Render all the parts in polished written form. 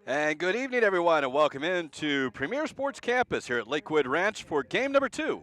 And good evening, everyone, and welcome into Premier Sports Campus here at Lakewood Ranch for game number 2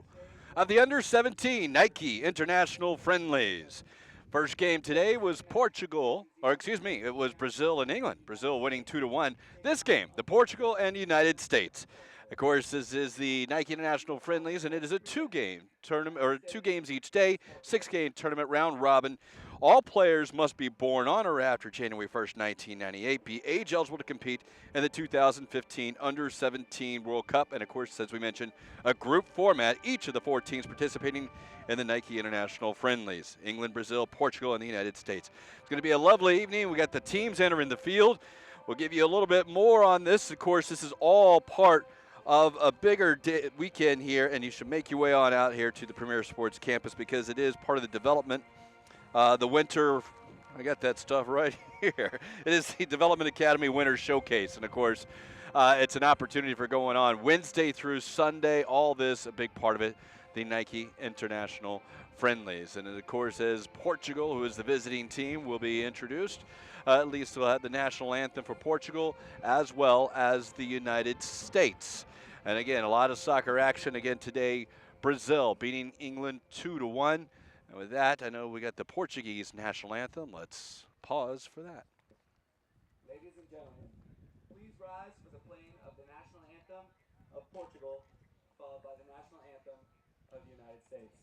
of the Under-17 Nike International Friendlies. First game today was Portugal, or excuse me, it was Brazil and England. Brazil winning 2-1. This game, the Portugal and United States. Of course, this is the Nike International Friendlies, and it is a two-game tournament, or 2 games each day, 6-game tournament round robin. All players must be born on or after January 1st, 1998, be age eligible to compete in the 2015 Under-17 World Cup, and of course, as we mentioned, a group format. Each of the 4 teams participating in the Nike International Friendlies: England, Brazil, Portugal, and the United States. It's going to be a lovely evening. We got the teams entering the field. We'll give you a little bit more on this. Of course, this is all part of a bigger weekend here, and you should make your way on out here to the Premier Sports Campus because it is part of the development, the winter. I got that stuff right here. It is the Development Academy Winter Showcase, and of course, it's an opportunity for going on Wednesday through Sunday. All this, a big part of it, the Nike International Friendlies. And of course, as Portugal, who is the visiting team, will be introduced, at least we'll have the national anthem for Portugal as well as the United States. And again, a lot of soccer action again today. Brazil beating England 2-1. And with that, I know we got the Portuguese national anthem. Let's pause for that. Ladies and gentlemen, please rise for the playing of the national anthem of Portugal, followed by the national anthem of the United States.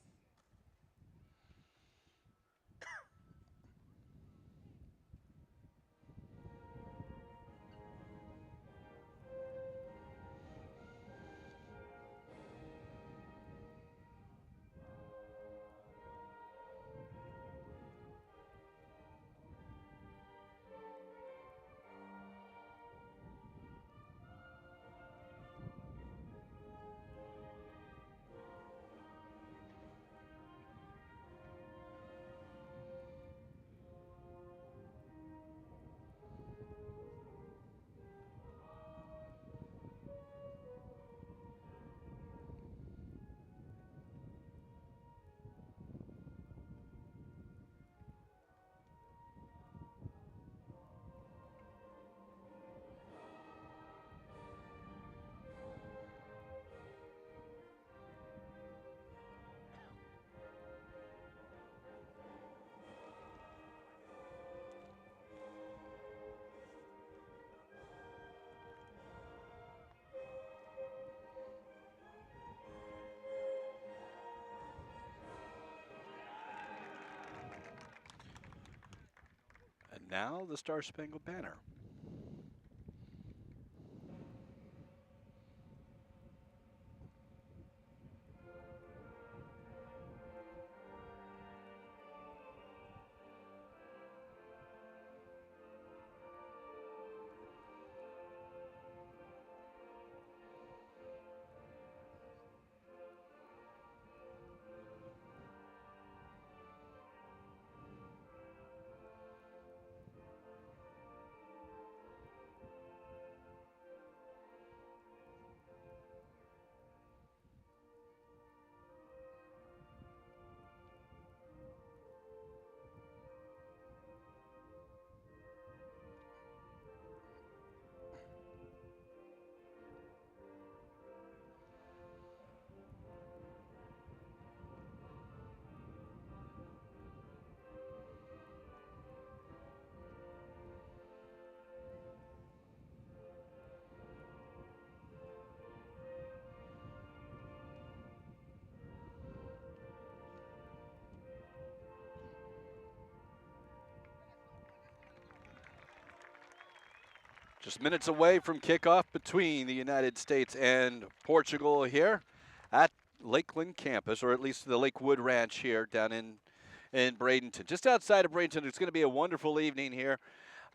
And now the Star Spangled Banner. Just minutes away from kickoff between the United States and Portugal here at Lakeland campus, or at least the Lakewood Ranch here down in Bradenton. Just outside of Bradenton, it's going to be a wonderful evening here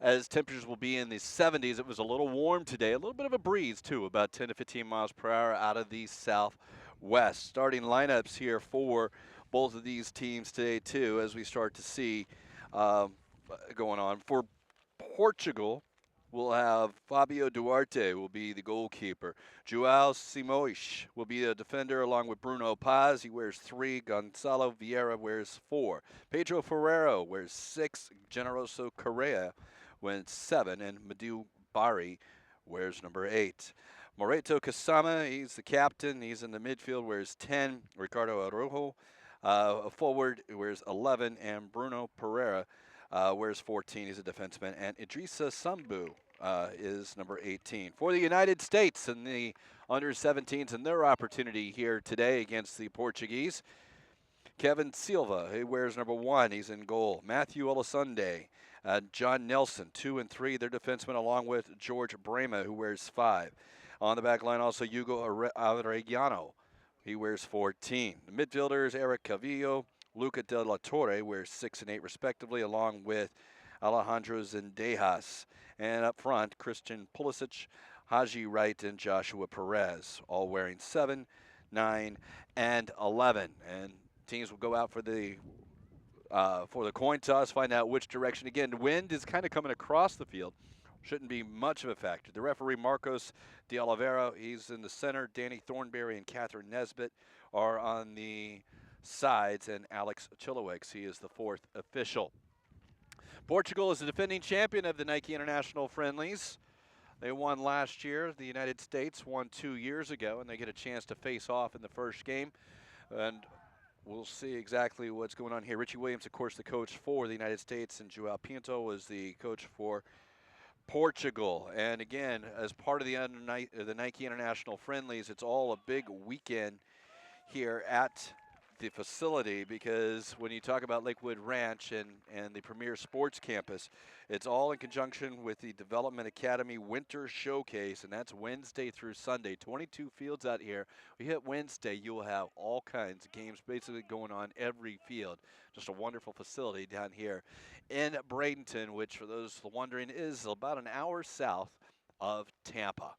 as temperatures will be in the 70s. It was a little warm today, a little bit of a breeze too, about 10 to 15 miles per hour out of the southwest. Starting lineups here for both of these teams today too, as we start to see going on. For Portugal, we'll have Fabio Duarte will be the goalkeeper. João Simões will be the defender along with Bruno Paz. He wears 3. Goncalo Vieira wears 4. Pedro Ferreiro wears 6. Generoso Correia wears 7. And Madu Bari wears number 8. Moreto Kasama, he's the captain. He's in the midfield, wears 10. Ricardo Araujo, forward, wears 11. And Bruno Pereira wears 14. He's a defenseman. And Idrissa Sambu is number 18. For the United States and the under-17s and their opportunity here today against the Portuguese, Kevin Silva, he wears number 1. He's in goal. Matthew Olasunde, John Nelson, 2 and 3. They're defensemen, along with George Brema, who wears 5. On the back line, also Hugo Arellano. He wears 14. The midfielders, Eric Cavillo, Luca de la Torre, wears 6 and 8 respectively, along with Alejandro Zendejas. And up front, Christian Pulisic, Haji Wright, and Joshua Perez, all wearing 7, 9, and 11. And teams will go out for the coin toss, find out which direction. Again, the wind is kind of coming across the field. Shouldn't be much of a factor. The referee, Marcos de Oliveira, he's in the center. Danny Thornberry and Catherine Nesbitt are on the sides, and Alex Chilowicz, he is the 4th official. Portugal is the defending champion of the Nike International Friendlies. They won last year. The United States won 2 years ago, and they get a chance to face off in the first game. And we'll see exactly what's going on here. Richie Williams, of course, the coach for the United States, and Joao Pinto was the coach for Portugal. And again, as part of the Nike International Friendlies, it's all a big weekend here at the facility, because when you talk about Lakewood Ranch and the Premier Sports Campus, it's all in conjunction with the Development Academy Winter Showcase, and that's Wednesday through Sunday. 22 fields out here. We hit Wednesday, you will have all kinds of games basically going on every field. Just a wonderful facility down here in Bradenton, which, for those wondering, is about an hour south of Tampa.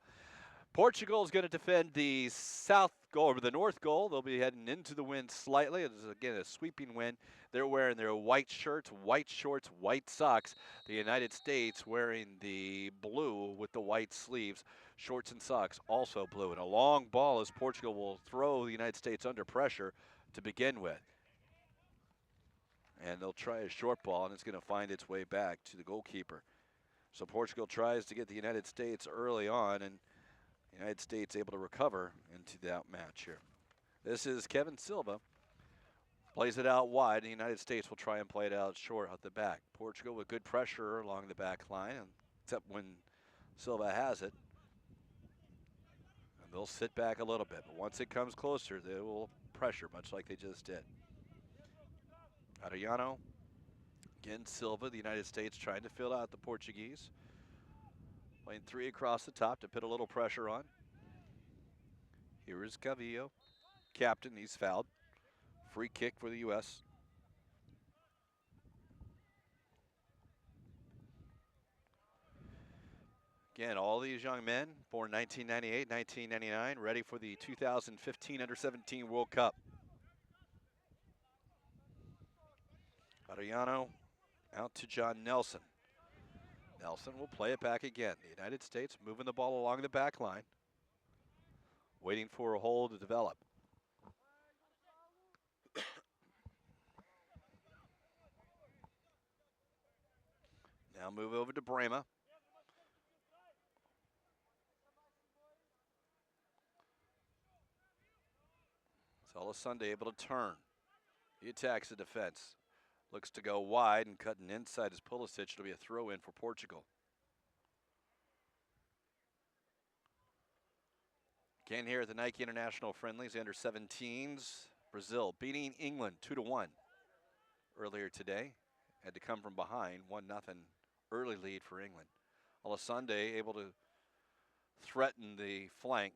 Portugal is going to defend the south goal, or the north goal. They'll be heading into the wind slightly. It's, again, a sweeping wind. They're wearing their white shirts, white shorts, white socks. The United States wearing the blue with the white sleeves, shorts and socks also blue. And a long ball as Portugal will throw the United States under pressure to begin with. And they'll try a short ball, and it's going to find its way back to the goalkeeper. So Portugal tries to get the United States early on, and the United States able to recover into that match here. This is Kevin Silva. Plays it out wide. The United States will try and play it out short out the back. Portugal with good pressure along the back line, except when Silva has it. And they'll sit back a little bit, but once it comes closer, they will pressure, much like they just did. Arellano, again Silva, the United States trying to fill out the Portuguese. Playing 3 across the top to put a little pressure on. Here is Cavillo, captain, he's fouled. Free kick for the U.S. Again, all these young men, born 1998, 1999, ready for the 2015 Under-17 World Cup. Arellano out to John Nelson. Nelson will play it back again. The United States moving the ball along the back line, waiting for a hole to develop. Now move over to Brema. Sunday able to turn. He attacks the defense. Looks to go wide and cutting inside is Pulisic. It'll be a throw in for Portugal. Again here at the Nike International Friendlies, the under-17s. Brazil beating England 2-1 earlier today. Had to come from behind, 1-0 early lead for England. Sunday able to threaten the flank,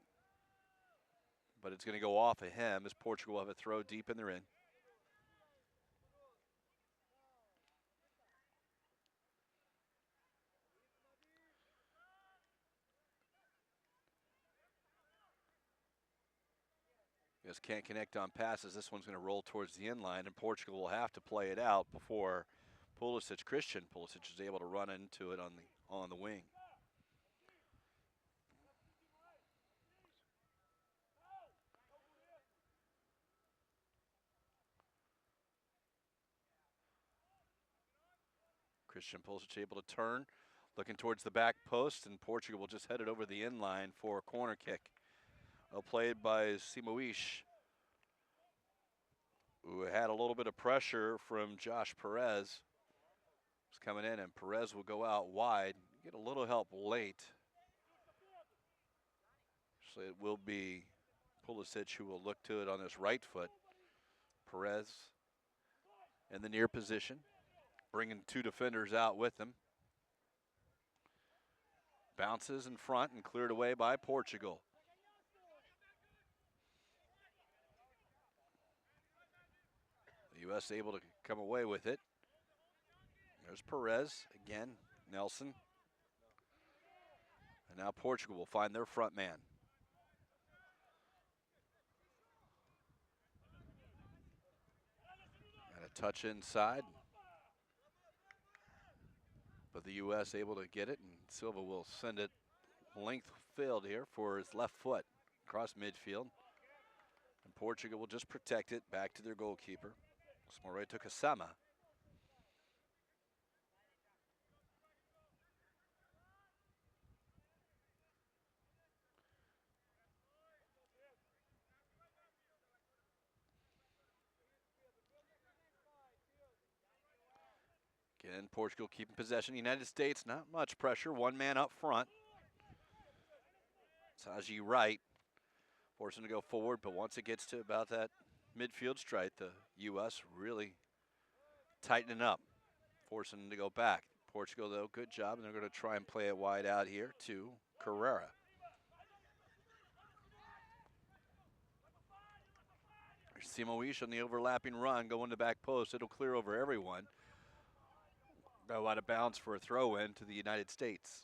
but it's going to go off of him as Portugal will have a throw deep in their end. Just can't connect on passes. This one's going to roll towards the end line, and Portugal will have to play it out before Christian Pulisic is able to run into it on the wing. Christian Pulisic able to turn, Looking towards the back post, and Portugal will just head it over the end line for a corner kick. Well played by Simoish, who had a little bit of pressure from Josh Perez. He's coming in, and Perez will go out wide. Get a little help late. So it will be Pulisic who will look to it on his right foot. Perez in the near position, bringing two defenders out with him. Bounces in front and cleared away by Portugal. The U.S. able to come away with it. There's Perez again, Nelson. And now Portugal will find their front man. And a touch inside. But the U.S. able to get it, and Silva will send it length field here for his left foot across midfield. And Portugal will just protect it back to their goalkeeper. Smorey took a Sama. Again, Portugal keeping possession. United States, not much pressure. One man up front. It's Haji Wright. Force him to go forward, but once it gets to about that midfield stripe, the U.S. really tightening up, forcing them to go back. Portugal, though, good job, and they're going to try and play it wide out here to Correia. Simoish on the overlapping run, going to back post. It'll clear over everyone. Go out of bounds for a throw-in to the United States.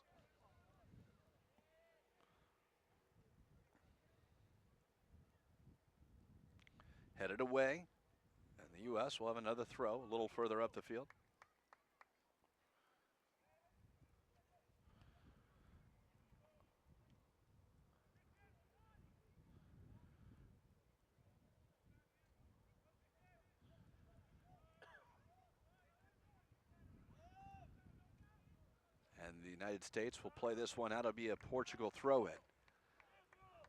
Headed away, and the U.S. will have another throw a little further up the field. And the United States will play this one out. It'll be a Portugal throw-in.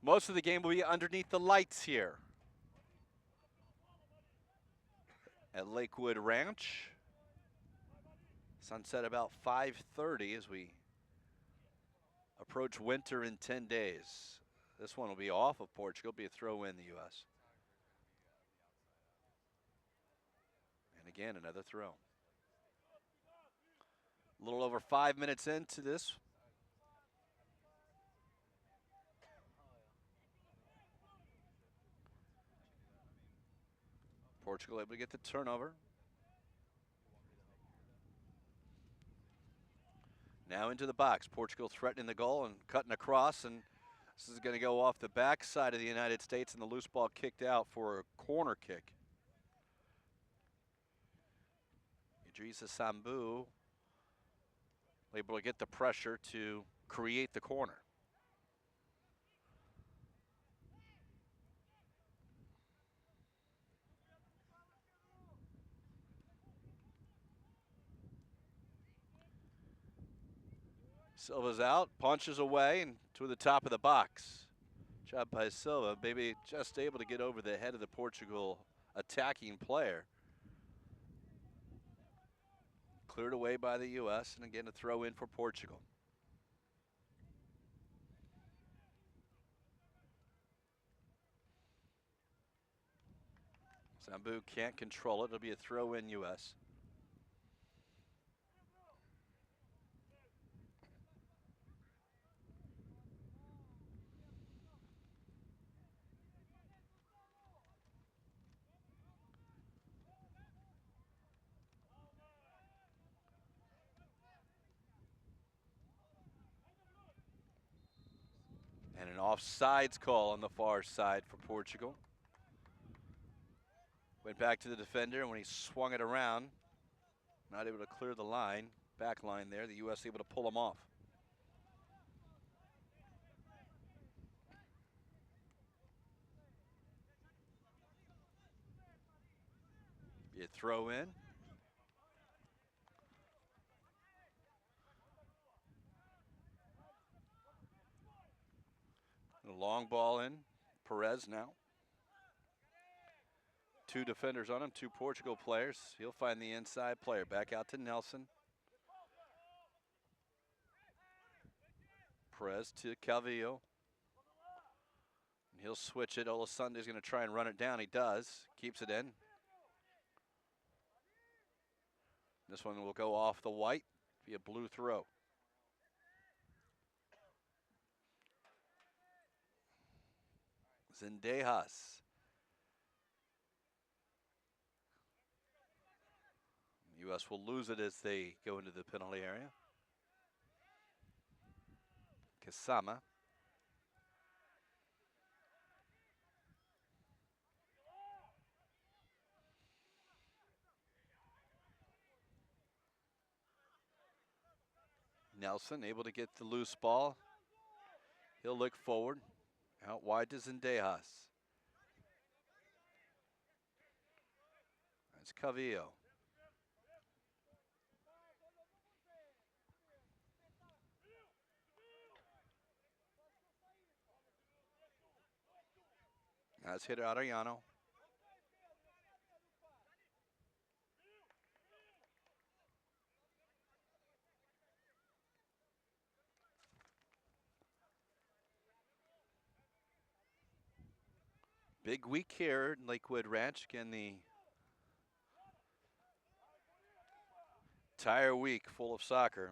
Most of the game will be underneath the lights here at Lakewood Ranch. Sunset about 5:30 as we approach winter in 10 days. This one will be off of Portugal, be a throw-in the U.S. And again, another throw. A little over 5 minutes into this. Portugal able to get the turnover. Now into the box. Portugal threatening the goal and cutting across, and this is going to go off the back side of the United States, and the loose ball kicked out for a corner kick. Idrissa Sambu able to get the pressure to create the corner. Silva's out, punches away, and to the top of the box. Job by Silva, maybe just able to get over the head of the Portugal attacking player. Cleared away by the U.S., and again a throw in for Portugal. Sambu can't control it. It'll be a throw in U.S. And an offsides call on the far side for Portugal. Went back to the defender, and when he swung it around, not able to clear the line, back line there, the U.S. able to pull him off. Be a throw in. Long ball in. Perez now. 2 defenders on him, 2 Portugal players. He'll find the inside player. Back out to Nelson. Perez to Calvillo. And he'll switch it. Olasunde's going to try and run it down. He does. Keeps it in. This one will go off the white. Be a blue throw. Zendejas. U.S. will lose it as they go into the penalty area. Kasama. Nelson able to get the loose ball. He'll look forward. Out wide to Zendejas. That's Calvillo. That's hit Arellano. Big week here in Lakewood Ranch. Again, the entire week full of soccer.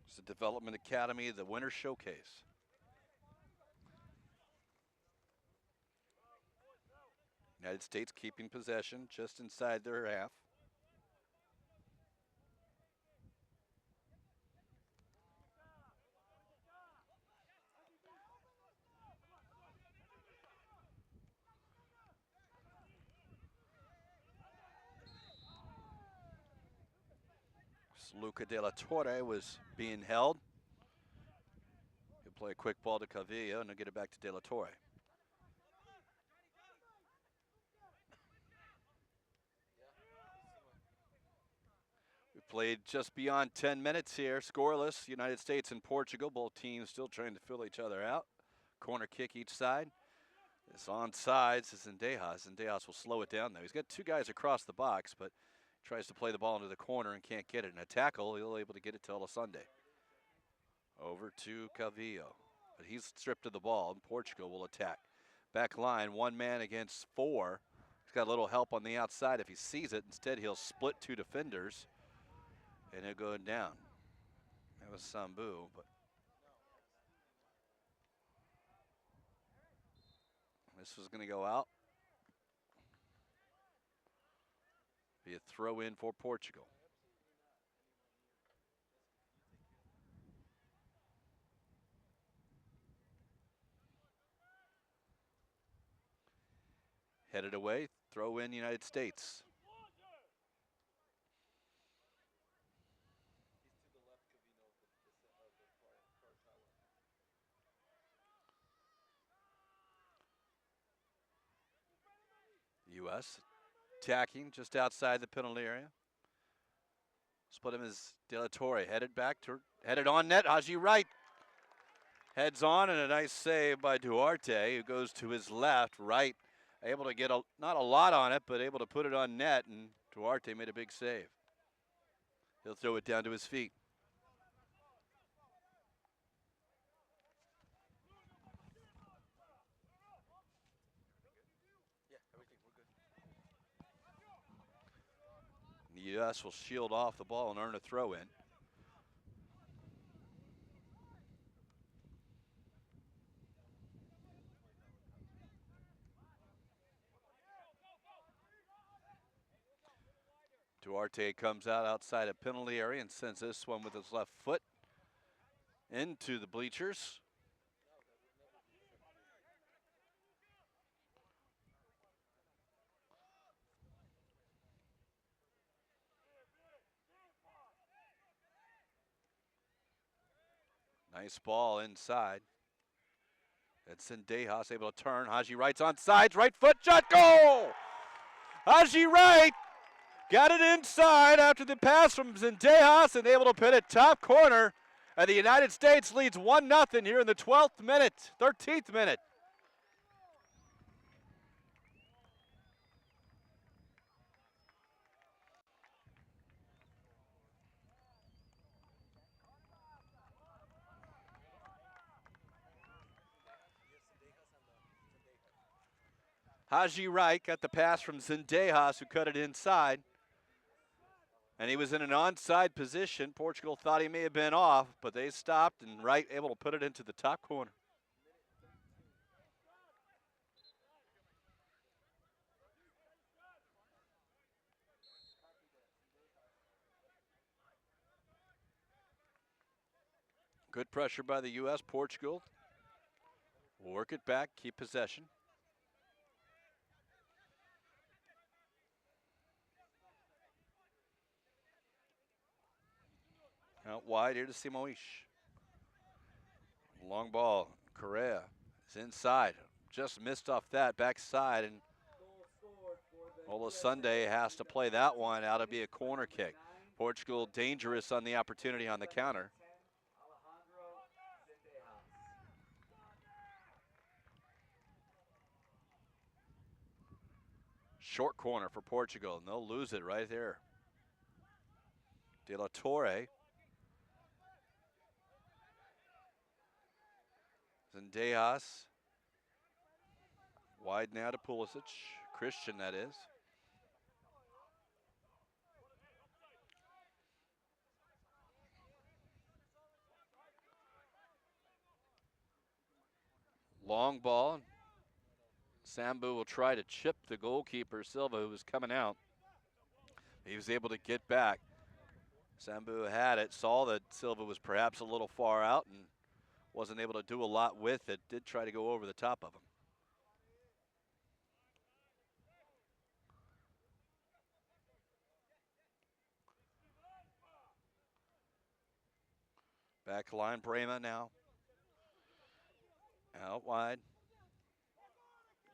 It's the Development Academy, the Winter Showcase. United States keeping possession just inside their half. Luca de la Torre was being held. He'll play a quick ball to Calvillo and he'll get it back to de la Torre. We played just beyond 10 minutes here, scoreless. United States and Portugal, both teams still trying to fill each other out. Corner kick each side. It's onside to Zendejas. Zendejas will slow it down though. He's got 2 guys across the box, but tries to play the ball into the corner and can't get it. In a tackle, he'll able to get it to Olasunde. Over to Calvillo. But he's stripped of the ball, and Portugal will attack. Back line, 1 man against 4. He's got a little help on the outside if he sees it. Instead, he'll split 2 defenders, and he'll go down. That was Sambu, but this was going to go out. Be a throw in for Portugal. Headed away, throw in United States. U.S. attacking just outside the penalty area. Split him as De La Torre headed on net. Haji Wright heads on, and a nice save by Duarte, who goes to his left. Wright able to get not a lot on it, but able to put it on net, and Duarte made a big save. He'll throw it down to his feet. The U.S. will shield off the ball and earn a throw in. Duarte comes out outside a penalty area and sends this one with his left foot into the bleachers. Nice ball inside. That's Zendejas able to turn. Haji Wright's on sides. Right foot shot. Goal! Haji Wright got it inside after the pass from Zendejas and able to put it top corner. And the United States leads 1-0 here in the 12th minute, 13th minute. Haji Wright got the pass from Zendejas, who cut it inside. And he was in an onside position. Portugal thought he may have been off, but they stopped, and Wright able to put it into the top corner. Good pressure by the U.S. Portugal will work it back, keep possession. Out wide here to Simoish. Long ball, Correia is inside. Just missed off that backside, and Ola Sunday has to play that one out to be a corner kick. Portugal dangerous on the opportunity on the counter. Short corner for Portugal, and they'll lose it right there. De La Torre. Zendejas. Wide now to Pulisic. Christian, that is. Long ball. Sambu will try to chip the goalkeeper, Silva, who was coming out. He was able to get back. Sambu had it, saw that Silva was perhaps a little far out and wasn't able to do a lot with it. Did try to go over the top of him. Back line, Brema now. Out wide.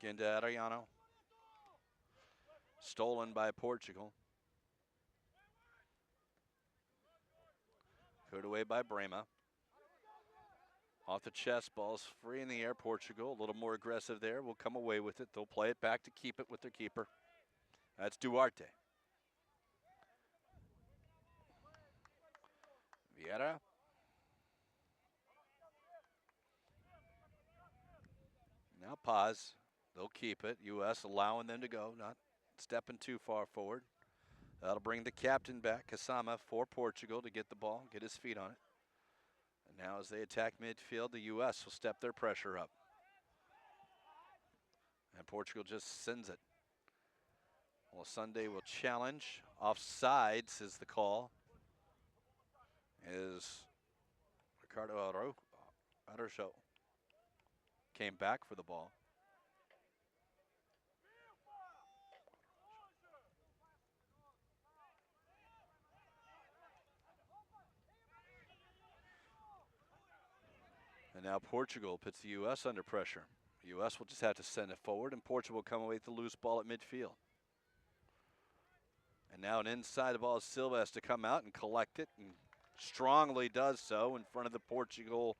Again to Adriano. Stolen by Portugal. Put away by Brema. Off the chest, ball's free in the air. Portugal, a little more aggressive there. Will come away with it. They'll play it back to keep it with their keeper. That's Duarte. Vieira. Now pause. They'll keep it. U.S. allowing them to go, not stepping too far forward. That'll bring the captain back, Kasama, for Portugal to get the ball, get his feet on it. And now as they attack midfield, the U.S. will step their pressure up. And Portugal just sends it. Well, Sunday will challenge. Offsides is the call. Is Ricardo Araujo came back for the ball. And now Portugal puts the U.S. under pressure. The U.S. will just have to send it forward, and Portugal will come away with the loose ball at midfield. And now an inside ball, Silva has to come out and collect it, and strongly does so in front of the Portugal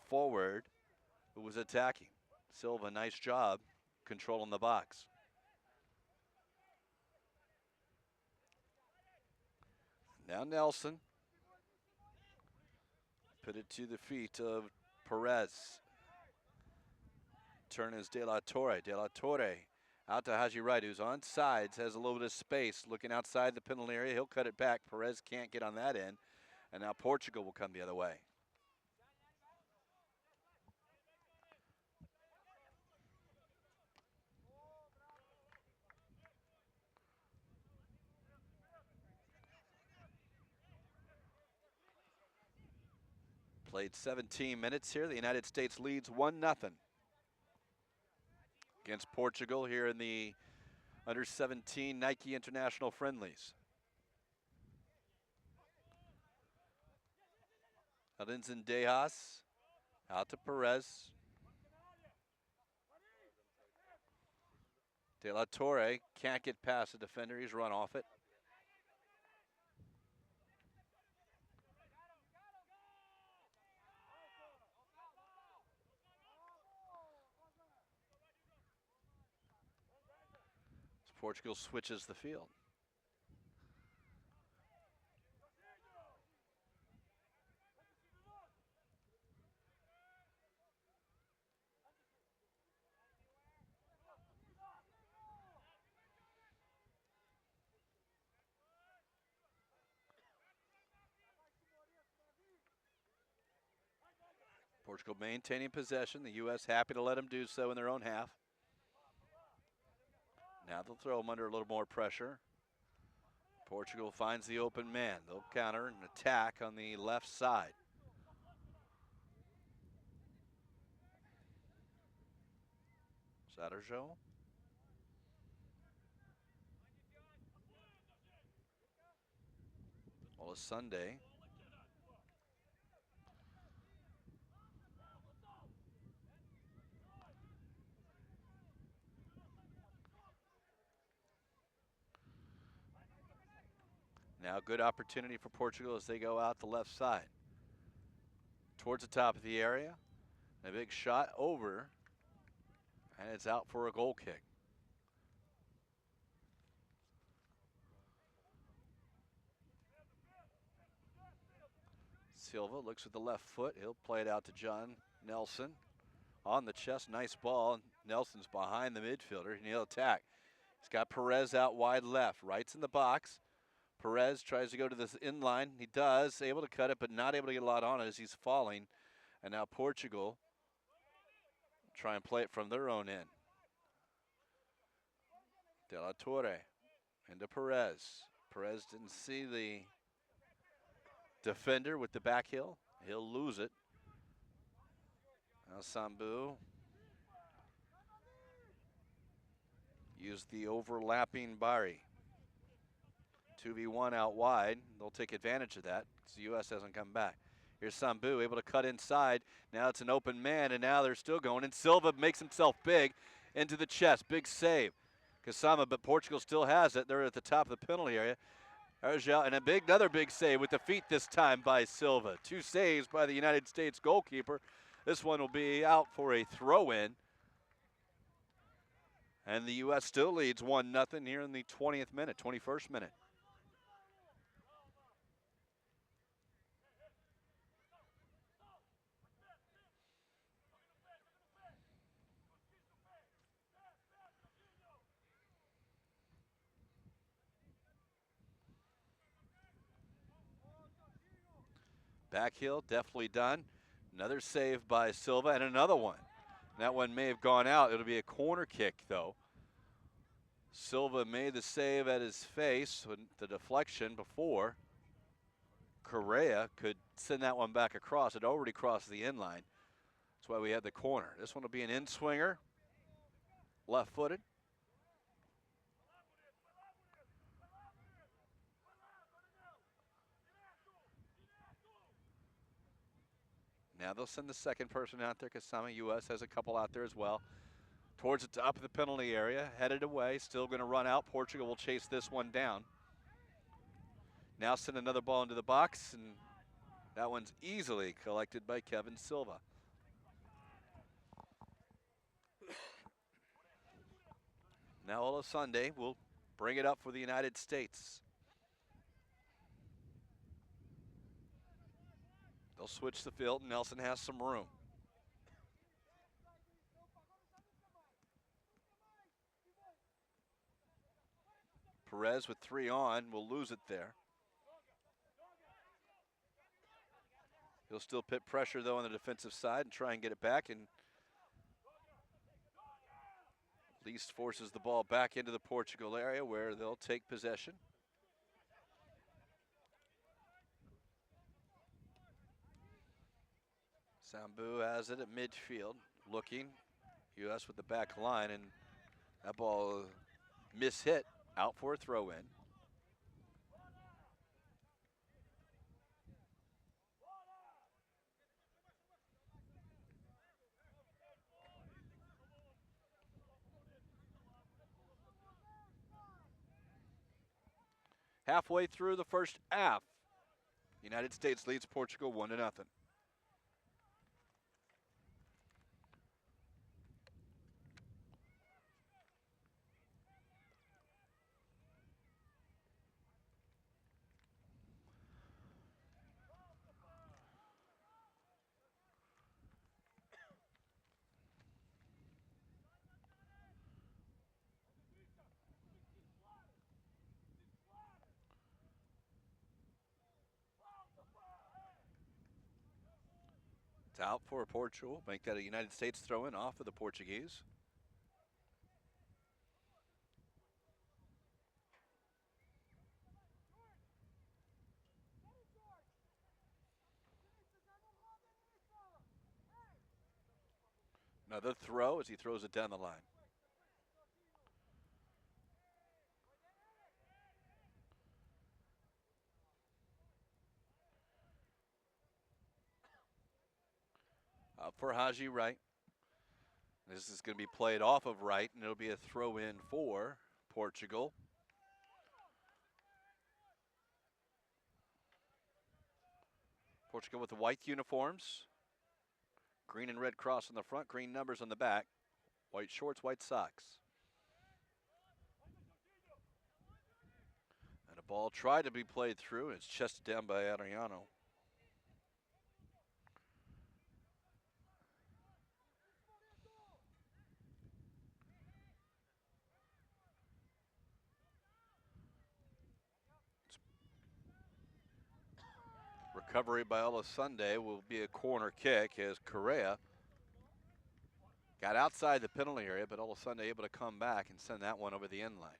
forward who was attacking. Silva, nice job controlling the box. Now Nelson. Put it to the feet of Perez. Turn is De La Torre. De La Torre out to Haji Wright, who's on sides, has a little bit of space, looking outside the penalty area. He'll cut it back. Perez can't get on that end. And now Portugal will come the other way. Played 17 minutes here. The United States leads 1-0 against Portugal here in the Under-17 Nike International Friendlies. Adins and Dejas out to Perez. De La Torre can't get past the defender. He's run off it. Portugal switches the field. Portugal maintaining possession. The U.S. happy to let them do so in their own half. Now they'll throw them under a little more pressure. Portugal finds the open man. They'll counter and attack on the left side. Saturjo. Well, it's Sunday. Now good opportunity for Portugal as they go out the left side. Towards the top of the area. A big shot over. And it's out for a goal kick. Silva looks with the left foot. He'll play it out to John Nelson. On the chest, nice ball. Nelson's behind the midfielder, and he'll attack. He's got Perez out wide left. Wright's in the box. Perez tries to go to this inline. He does, able to cut it, but not able to get a lot on it as he's falling. And now Portugal try and play it from their own end. De La Torre into Perez. Perez didn't see the defender with the back heel. He'll lose it. Now Sambu used the overlapping Bari. 2v1 out wide. They'll take advantage of that because the U.S. hasn't come back. Here's Sambu able to cut inside. Now it's an open man, and now they're still going. And Silva makes himself big into the chest. Big save. Kasama, but Portugal still has it. They're at the top of the penalty area. Argel, and another big save with the feet this time by Silva. 2 saves by the United States goalkeeper. This one will be out for a throw-in. And the U.S. still leads 1-0 here in the 20th minute, 21st minute. Back heel, definitely done. Another save by Silva and another one. That one may have gone out. It'll be a corner kick, though. Silva made the save at his face with the deflection before. Correia could send that one back across. It already crossed the end line. That's why we had the corner. This one will be an in-swinger, left-footed. Now they'll send the second person out there because some U.S. has a couple out there as well. Towards the top of the penalty area, headed away, still going to run out. Portugal will chase this one down. Now send another ball into the box, and that one's easily collected by Kevin Silva. Now Ola Sunday will bring it up for the United States. They'll switch the field. Nelson has some room. Perez with 3 on will lose it there. He'll still put pressure, though, on the defensive side and try and get it back, and at least forces the ball back into the Portugal area where they'll take possession. Sambu has it at midfield, looking. U.S. with the back line, and that ball mishit, out for a throw-in. Halfway through the first half, United States leads Portugal 1-0. It's out for Portugal. Make that a United States throw-in off of the Portuguese. Another throw as he throws it down the line. Up for Haji Wright. This is going to be played off of Wright, and it'll be a throw-in for Portugal. Portugal with the white uniforms. Green and red cross on the front, green numbers on the back. White shorts, white socks. And a ball tried to be played through, and it's chested down by Adriano. Recovery by Sunday will be a corner kick as Correia got outside the penalty area, but Sunday able to come back and send that one over the end line.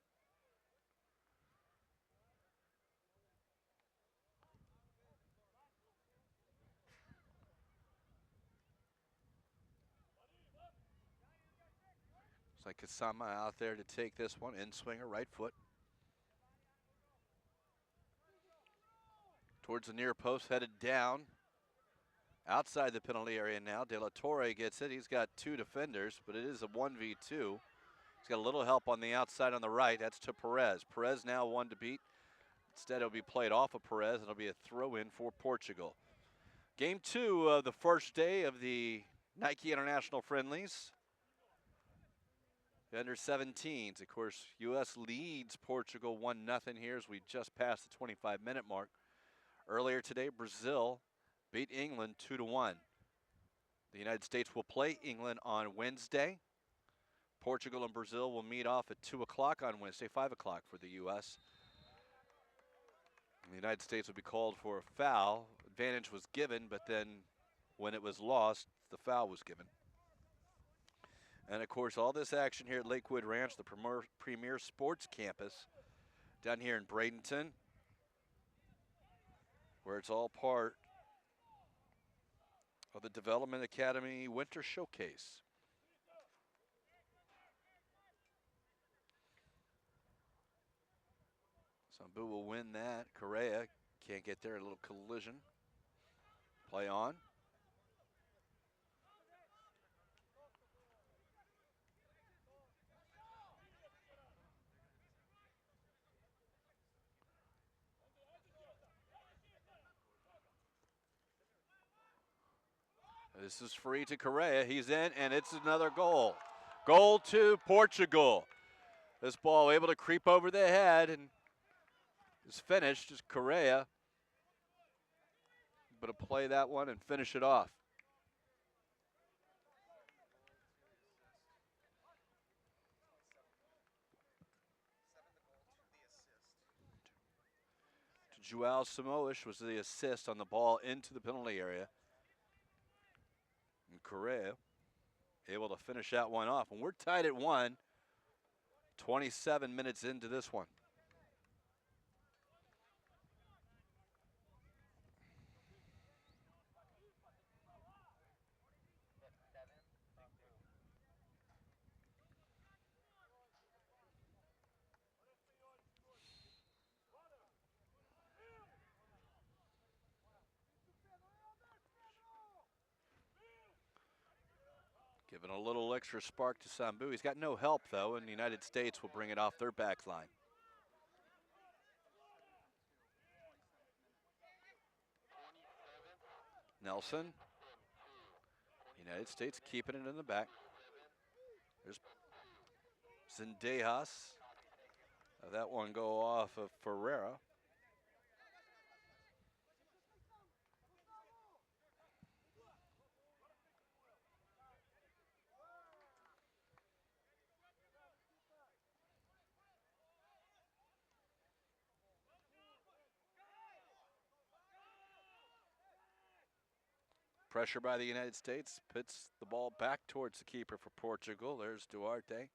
Looks like Kasama out there to take this one. In swinger, right foot. Towards the near post, headed down. Outside the penalty area now. De La Torre gets it. He's got two defenders, but it is a 1v2. He's got a little help on the outside on the right. That's to Perez. Perez now one to beat. Instead, it'll be played off of Perez. It'll be a throw-in for Portugal. Game 2 of the first day of the Nike International Friendlies. The under-17s. Of course, U.S. leads Portugal 1-0 here as we just passed the 25-minute mark. Earlier today, Brazil beat England 2-1. The United States will play England on Wednesday. Portugal and Brazil will meet off at 2 o'clock on Wednesday, 5 o'clock for the U.S. The United States would be called for a foul. Advantage was given, but then when it was lost, the foul was given. And of course, all this action here at Lakewood Ranch, the premier sports campus down here in Bradenton, where it's all part of the Development Academy Winter Showcase. Sambu will win that. Correia can't get there, a little collision. Play on. This is free to Correia. He's in, and it's another goal. Goal to Portugal. This ball able to creep over the head and is finished. Just Correia able to play that one and finish it off. Joao Samoish was the assist on the ball into the penalty area. And Correia able to finish that one off. And we're tied at 1, 27 minutes into this one. Giving a little extra spark to Sambu. He's got no help, though, and the United States will bring it off their back line. Nelson. United States keeping it in the back. There's Zendejas. That one go off of Ferreira. Pressure by the United States puts the ball back towards the keeper for Portugal. There's Duarte.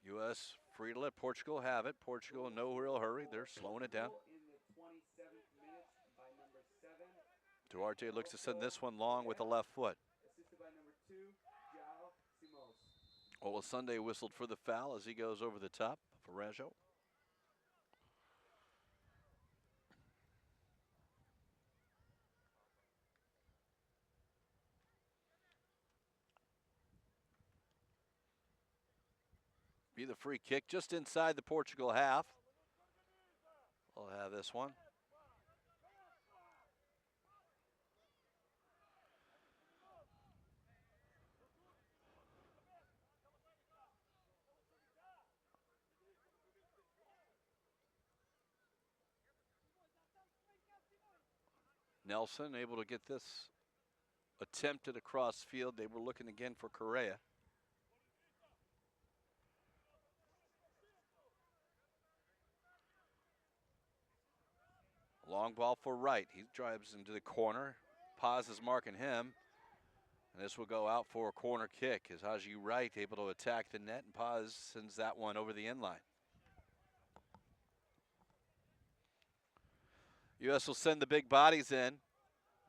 U.S. free to let Portugal have it. Portugal in no real hurry. They're slowing it down. In the 27th minute by number 7. Duarte looks to send this one long with the left foot. Assisted by number 2, João Simões. Olasunde whistled for the foul as he goes over the top for Rajo. Be the free kick just inside the Portugal half. We'll have this one. Nelson able to get this attempted across field. They were looking again for Correia. Long ball for Wright. He drives into the corner. Paz is marking him. And this will go out for a corner kick as Haji Wright able to attack the net, and Paz sends that one over the end line. U.S. will send the big bodies in.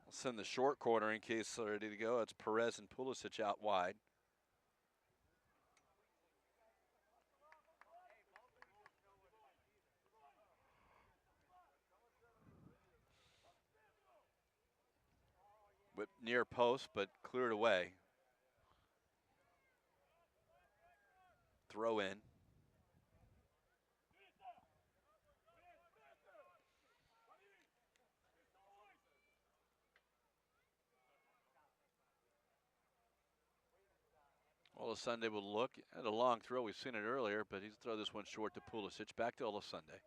We'll send the short corner in case they're ready to go. It's Perez and Pulisic out wide. Whip near post, but cleared away. Throw in. Olasunde will look at a long throw. We've seen it earlier, but he's throw this one short to Pulisic. Back to Olasunde.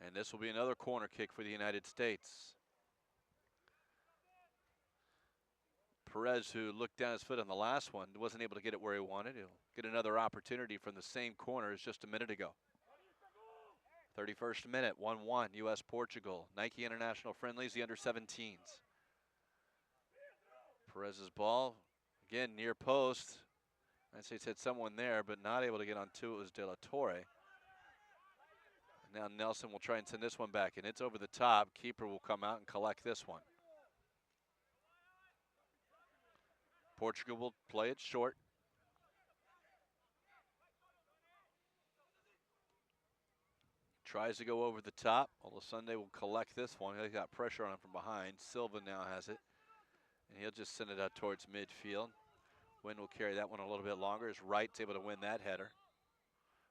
And this will be another corner kick for the United States. Perez, who looked down his foot on the last one, wasn't able to get it where he wanted. He'll get another opportunity from the same corner as just a minute ago. 31st minute, 1-1, U.S.-Portugal. Nike International Friendlies, the under-17s. Perez's ball, again, near post. I'd say it's hit someone there, but not able to get on two. It was De La Torre. Now Nelson will try and send this one back, and it's over the top. Keeper will come out and collect this one. Portugal will play it short. Tries to go over the top. Olasunde will collect this one. He got pressure on him from behind. Silva now has it, and he'll just send it out towards midfield. Wynn will carry that one a little bit longer as Wright's able to win that header.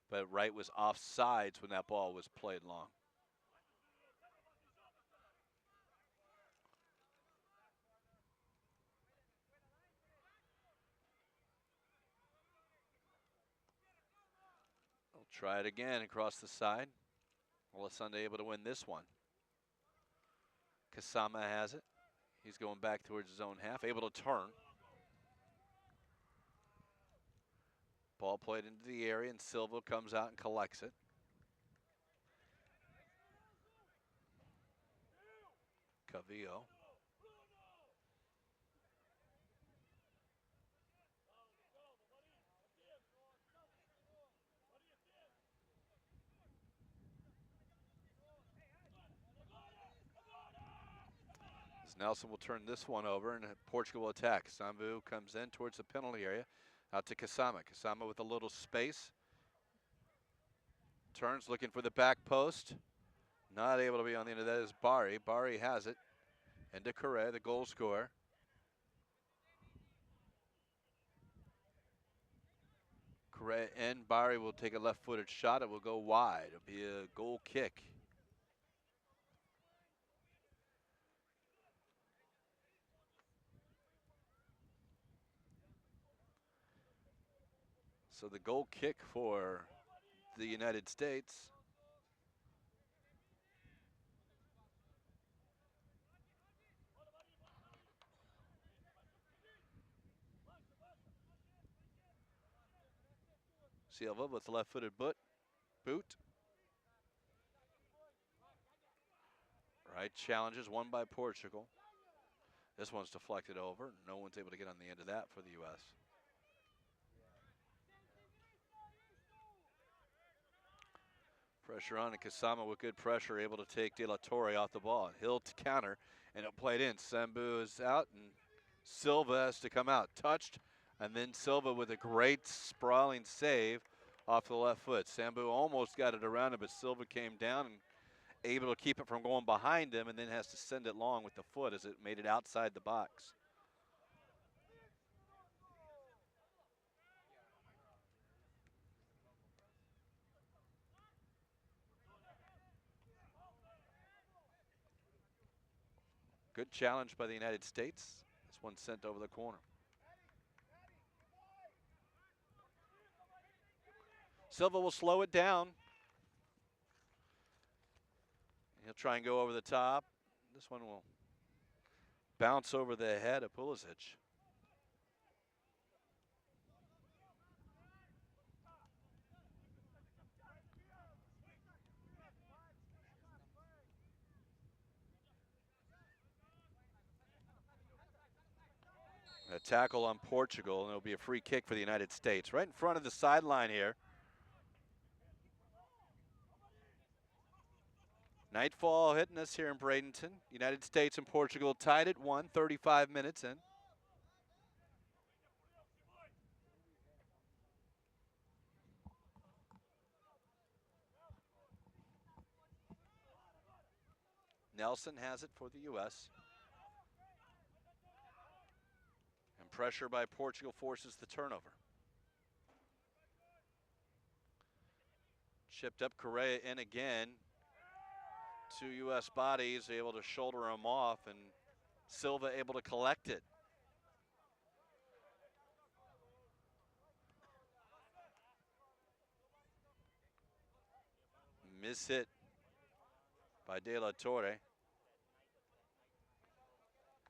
But Wright was offsides when that ball was played long. We'll try it again across the side. Olasunde able to win this one. Kasama has it. He's going back towards his own half, able to turn. Ball played into the area, and Silva comes out and collects it. Cavillo. Nelson will turn this one over, and Portugal will attack. Sambu comes in towards the penalty area. Out to Kasama. Kasama with a little space. Turns, looking for the back post. Not able to be on the end of that is Bari. Bari has it. And to Correia, the goal scorer. Correia and Bari will take a left-footed shot. It will go wide. It'll be a goal kick. So the goal kick for the United States. Silva with the left-footed boot. Right challenges won by Portugal. This one's deflected over. No one's able to get on the end of that for the U.S. Pressure on, and Kasama with good pressure, able to take De La Torre off the ball. Hill to counter, and it'll play it in. Sambu is out, and Silva has to come out. Touched, and then Silva with a great sprawling save off the left foot. Sambu almost got it around him, but Silva came down and able to keep it from going behind him, and then has to send it long with the foot as it made it outside the box. Good challenge by the United States. This one sent over the corner. Silva will slow it down. He'll try and go over the top. This one will bounce over the head of Pulisic. A tackle on Portugal, and it'll be a free kick for the United States. Right in front of the sideline here. Nightfall hitting us here in Bradenton. United States and Portugal tied at 1, 35 minutes in. Nelson has it for the U.S. And pressure by Portugal forces the turnover. Chipped up Correia in again. 2 U.S. bodies able to shoulder him off, and Silva able to collect it. Miss hit by De La Torre.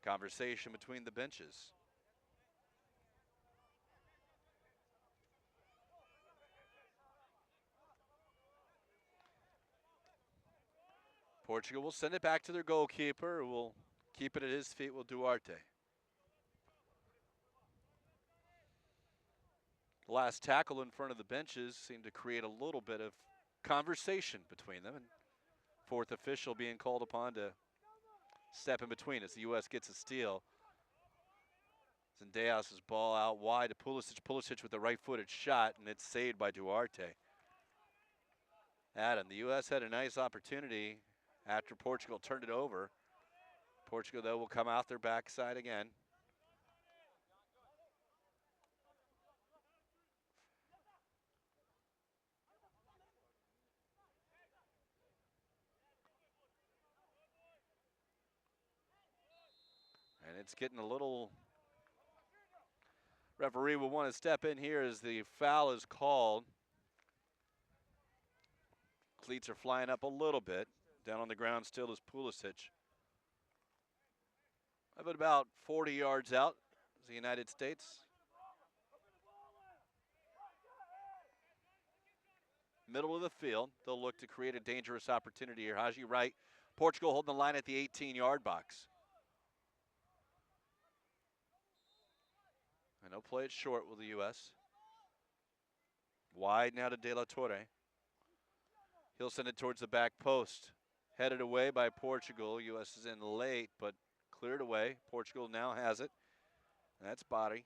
Conversation between the benches. Portugal will send it back to their goalkeeper, who will keep it at his feet, will Duarte. The last tackle in front of the benches seemed to create a little bit of conversation between them, and fourth official being called upon to step in between as the U.S. gets a steal. Zendejas' ball out wide to Pulisic. Pulisic with the right-footed shot, and it's saved by Duarte. Adam, the U.S. had a nice opportunity after Portugal turned it over. Portugal, though, will come out their backside again. And it's getting a little... Referee will want to step in here as the foul is called. Cleats are flying up a little bit. Down on the ground still is Pulisic. About 40 yards out is the United States. Middle of the field. They'll look to create a dangerous opportunity here. Haji Wright. Portugal holding the line at the 18-yard box. And they'll play it short with the U.S. Wide now to De La Torre. He'll send it towards the back post. Headed away by Portugal. U.S. is in late, but cleared away. Portugal now has it. That's body.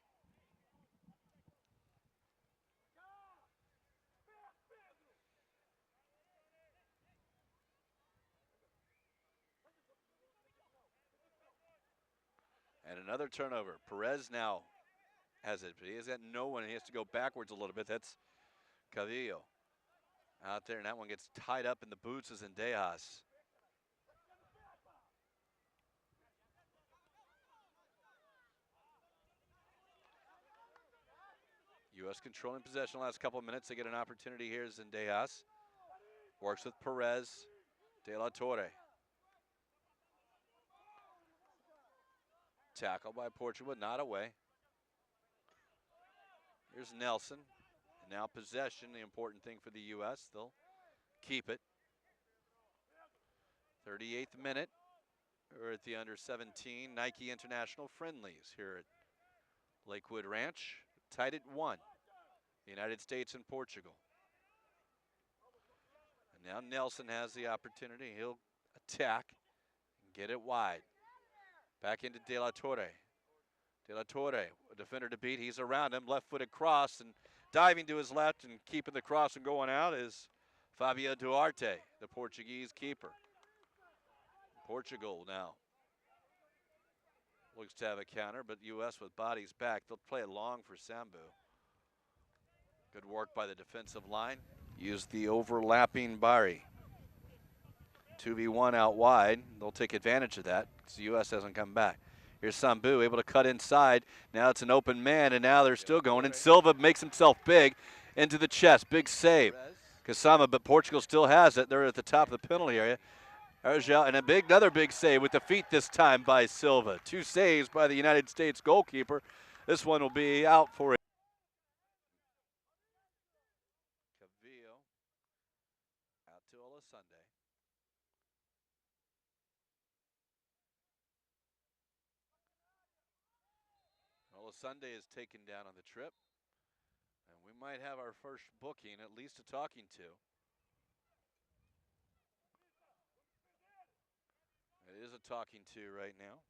And another turnover. Perez now has it, but he has got no one. He has to go backwards a little bit. That's Cavillo out there, and that one gets tied up in the boots of Zendejas. U.S. controlling possession the last couple of minutes. They get an opportunity here. Zendejas works with Perez. De La Torre. Tackle by Portugal, but not away. Here's Nelson. And now possession, the important thing for the U.S. They'll keep it. 38th minute. We're at the under-17 Nike International Friendlies here at Lakewood Ranch, tied at 1. The United States and Portugal. And now Nelson has the opportunity. He'll attack and get it wide. Back into De La Torre. De La Torre, a defender to beat. He's around him, left-footed cross, and diving to his left and keeping the cross and going out is Fabio Duarte, the Portuguese keeper. Portugal now looks to have a counter, but U.S. with bodies back. They'll play it long for Sambu. Good work by the defensive line. Use the overlapping Bari. 2v1 out wide. They'll take advantage of that because the U.S. hasn't come back. Here's Sambu able to cut inside. Now it's an open man, and now they're still going. And Silva makes himself big into the chest. Big save. Kasama, but Portugal still has it. They're at the top of the penalty area. Argel, and another big save with the feet this time by Silva. 2 saves by the United States goalkeeper. This one will be out for it. Cavillo out to Olasunde. Olasunde is taken down on the trip. And we might have our first booking, at least a talking to. It is a talking to right now,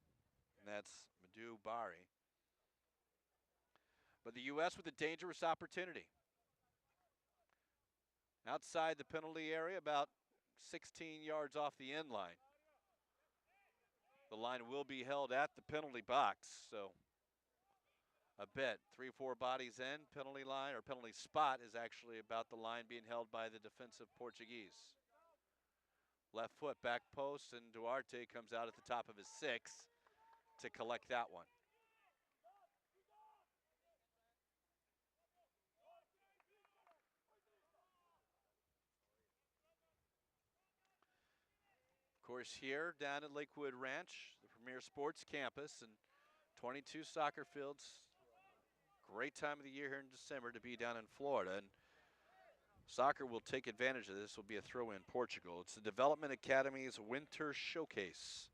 and that's Madhu Bari. But the U.S. with a dangerous opportunity. Outside the penalty area, about 16 yards off the end line. The line will be held at the penalty box, so a bit. 3-4 bodies in, penalty line, or penalty spot is actually about the line being held by the defensive Portuguese. Left foot, back post, and Duarte comes out at the top of his 6 to collect that one. Of course, here down at Lakewood Ranch, the premier sports campus, and 22 soccer fields. Great time of the year here in December to be down in Florida, and soccer will take advantage of this. Will be a throw in Portugal. It's the Development Academy's Winter Showcase.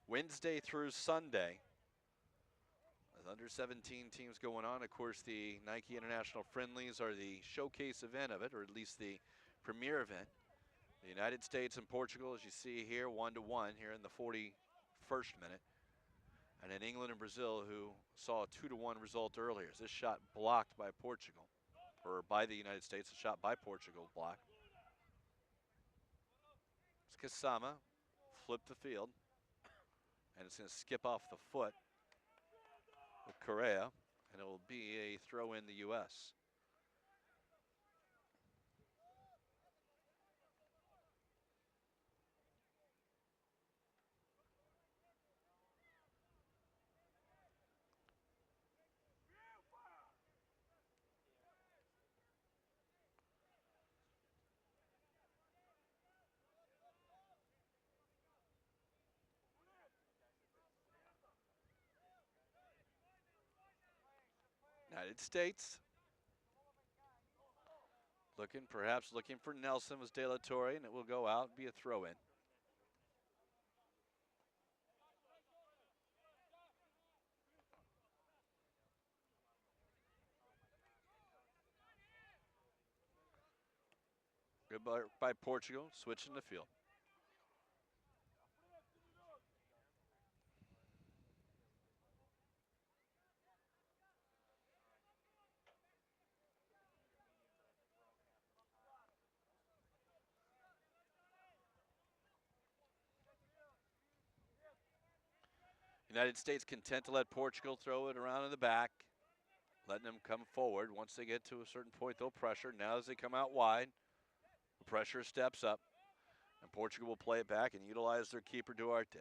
Wednesday through Sunday. With under 17 teams going on. Of course, the Nike International Friendlies are the showcase event of it, or at least the premier event. The United States and Portugal, as you see here, 1-1 here in the 41st minute. And then England and Brazil, who saw a 2-1 result earlier. This shot blocked by Portugal, or by the United States, a shot by Portugal blocked. It's Kasama, flip the field, and it's going to skip off the foot with Correia, and it will be a throw in the U.S. United States perhaps looking for Nelson was De La Torre, and it will go out and be a throw in. Good by Portugal, switching the field. United States content to let Portugal throw it around in the back, letting them come forward. Once they get to a certain point, they'll pressure. Now as they come out wide, the pressure steps up, and Portugal will play it back and utilize their keeper, Duarte.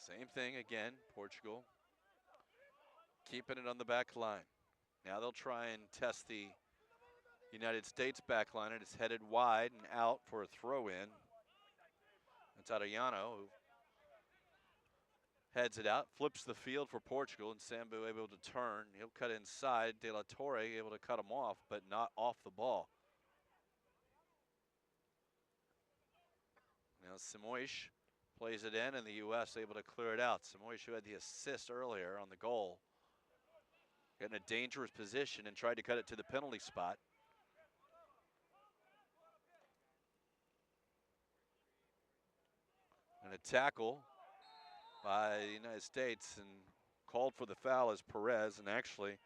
Same thing again, Portugal keeping it on the back line. Now they'll try and test the United States back line. It is headed wide and out for a throw in. It's Adriano, who heads it out, flips the field for Portugal, and Sambu able to turn. He'll cut inside. De La Torre able to cut him off, but not off the ball. Now Simoish plays it in, and the U.S. able to clear it out. Simoish, who had the assist earlier on the goal, got in a dangerous position and tried to cut it to the penalty spot. And a tackle by the United States, and called for the foul as Perez, and actually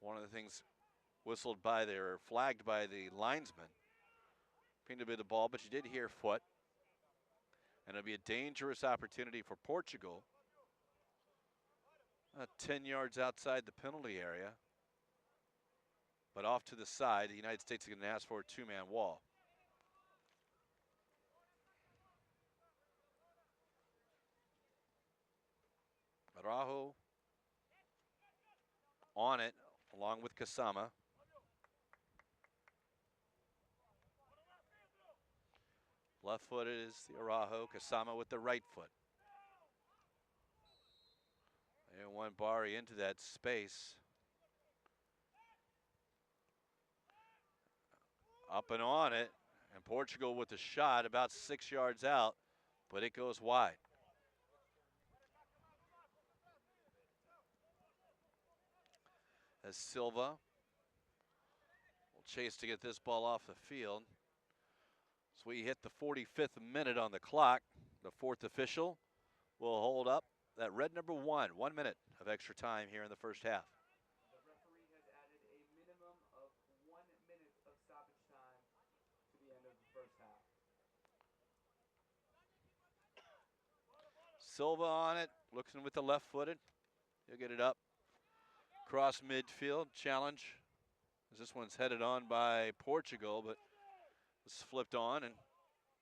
one of the things whistled by there, or flagged by the linesman. Appeared to be the ball, but you did hear foot. And it'll be a dangerous opportunity for Portugal. 10 yards outside the penalty area. But off to the side, the United States is going to ask for a two-man wall. Araujo on it, along with Kasama. Left-footed is the Araujo, Kasama with the right foot. And one Bari into that space. Up and on it, and Portugal with the shot about 6 yards out, but it goes wide. As Silva will chase to get this ball off the field. So we hit the 45th minute on the clock. The fourth official will hold up that red number 1 minute of extra time here in the first half. The referee has added a minimum of 1 minute of stoppage time to the end of the first half. Silva on it, looking with the left-footed. He'll get it up. Cross midfield, challenge. As this one's headed on by Portugal, but it's flipped on, and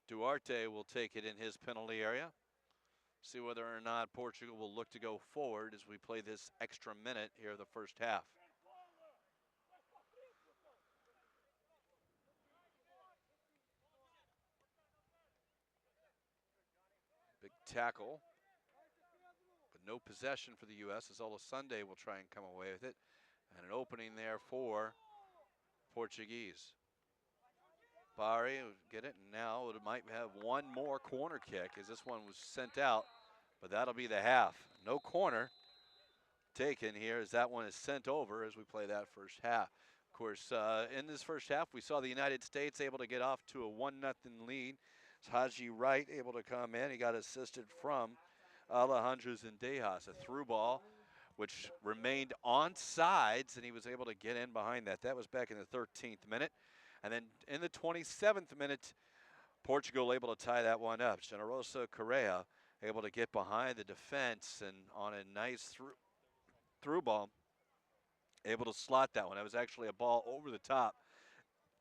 Duarte will take it in his penalty area. See whether or not Portugal will look to go forward as we play this extra minute here in the first half. Big tackle, but no possession for the U.S. as Sunday will try and come away with it. And an opening there for Portuguese. Bari will get it, and now it might have one more corner kick as this one was sent out, but that'll be the half. No corner taken here as that one is sent over as we play that first half. Of course, in this first half, we saw the United States able to get off to a 1-0 lead. Haji Wright able to come in. He got assisted from Alejandro Zendejas, a through ball, which remained on sides, and he was able to get in behind that. That was back in the 13th minute. And then in the 27th minute, Portugal able to tie that one up. Generoso Correia able to get behind the defense and on a nice through ball, able to slot that one. That was actually a ball over the top,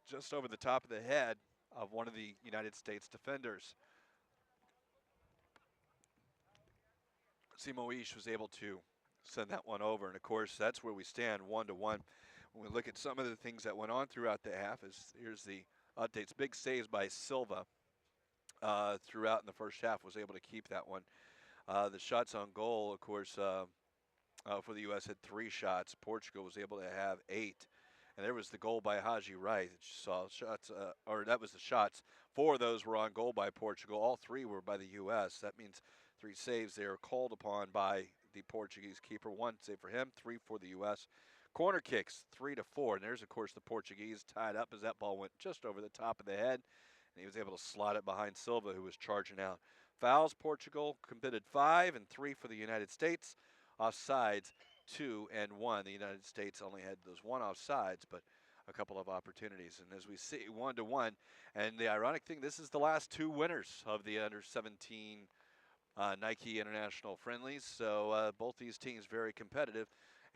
just over the top of the head of one of the United States defenders. Simoish was able to send that one over, and of course that's where we stand 1-1. When we look at some of the things that went on throughout the half, here's the updates. Big saves by Silva throughout in the first half, was able to keep that one. The shots on goal, of course, for the U.S. had 3 shots. Portugal was able to have 8. And there was the goal by Haji Wright that you saw. Shots, or that was the shots. 4 of those were on goal by Portugal. All 3 were by the U.S. That means 3 saves they were called upon by the Portuguese keeper. 1 save for him, 3 for the U.S. Corner kicks, 3-4. And there's, of course, the Portuguese tied up as that ball went just over the top of the head. And he was able to slot it behind Silva, who was charging out. Fouls, Portugal committed 5 and 3 for the United States. Offsides, 2 and 1. The United States only had those 1 offsides, but a couple of opportunities. And as we see, 1-1. And the ironic thing, this is the last 2 winners of the Under-17 Nike International Friendlies. So both these teams very competitive.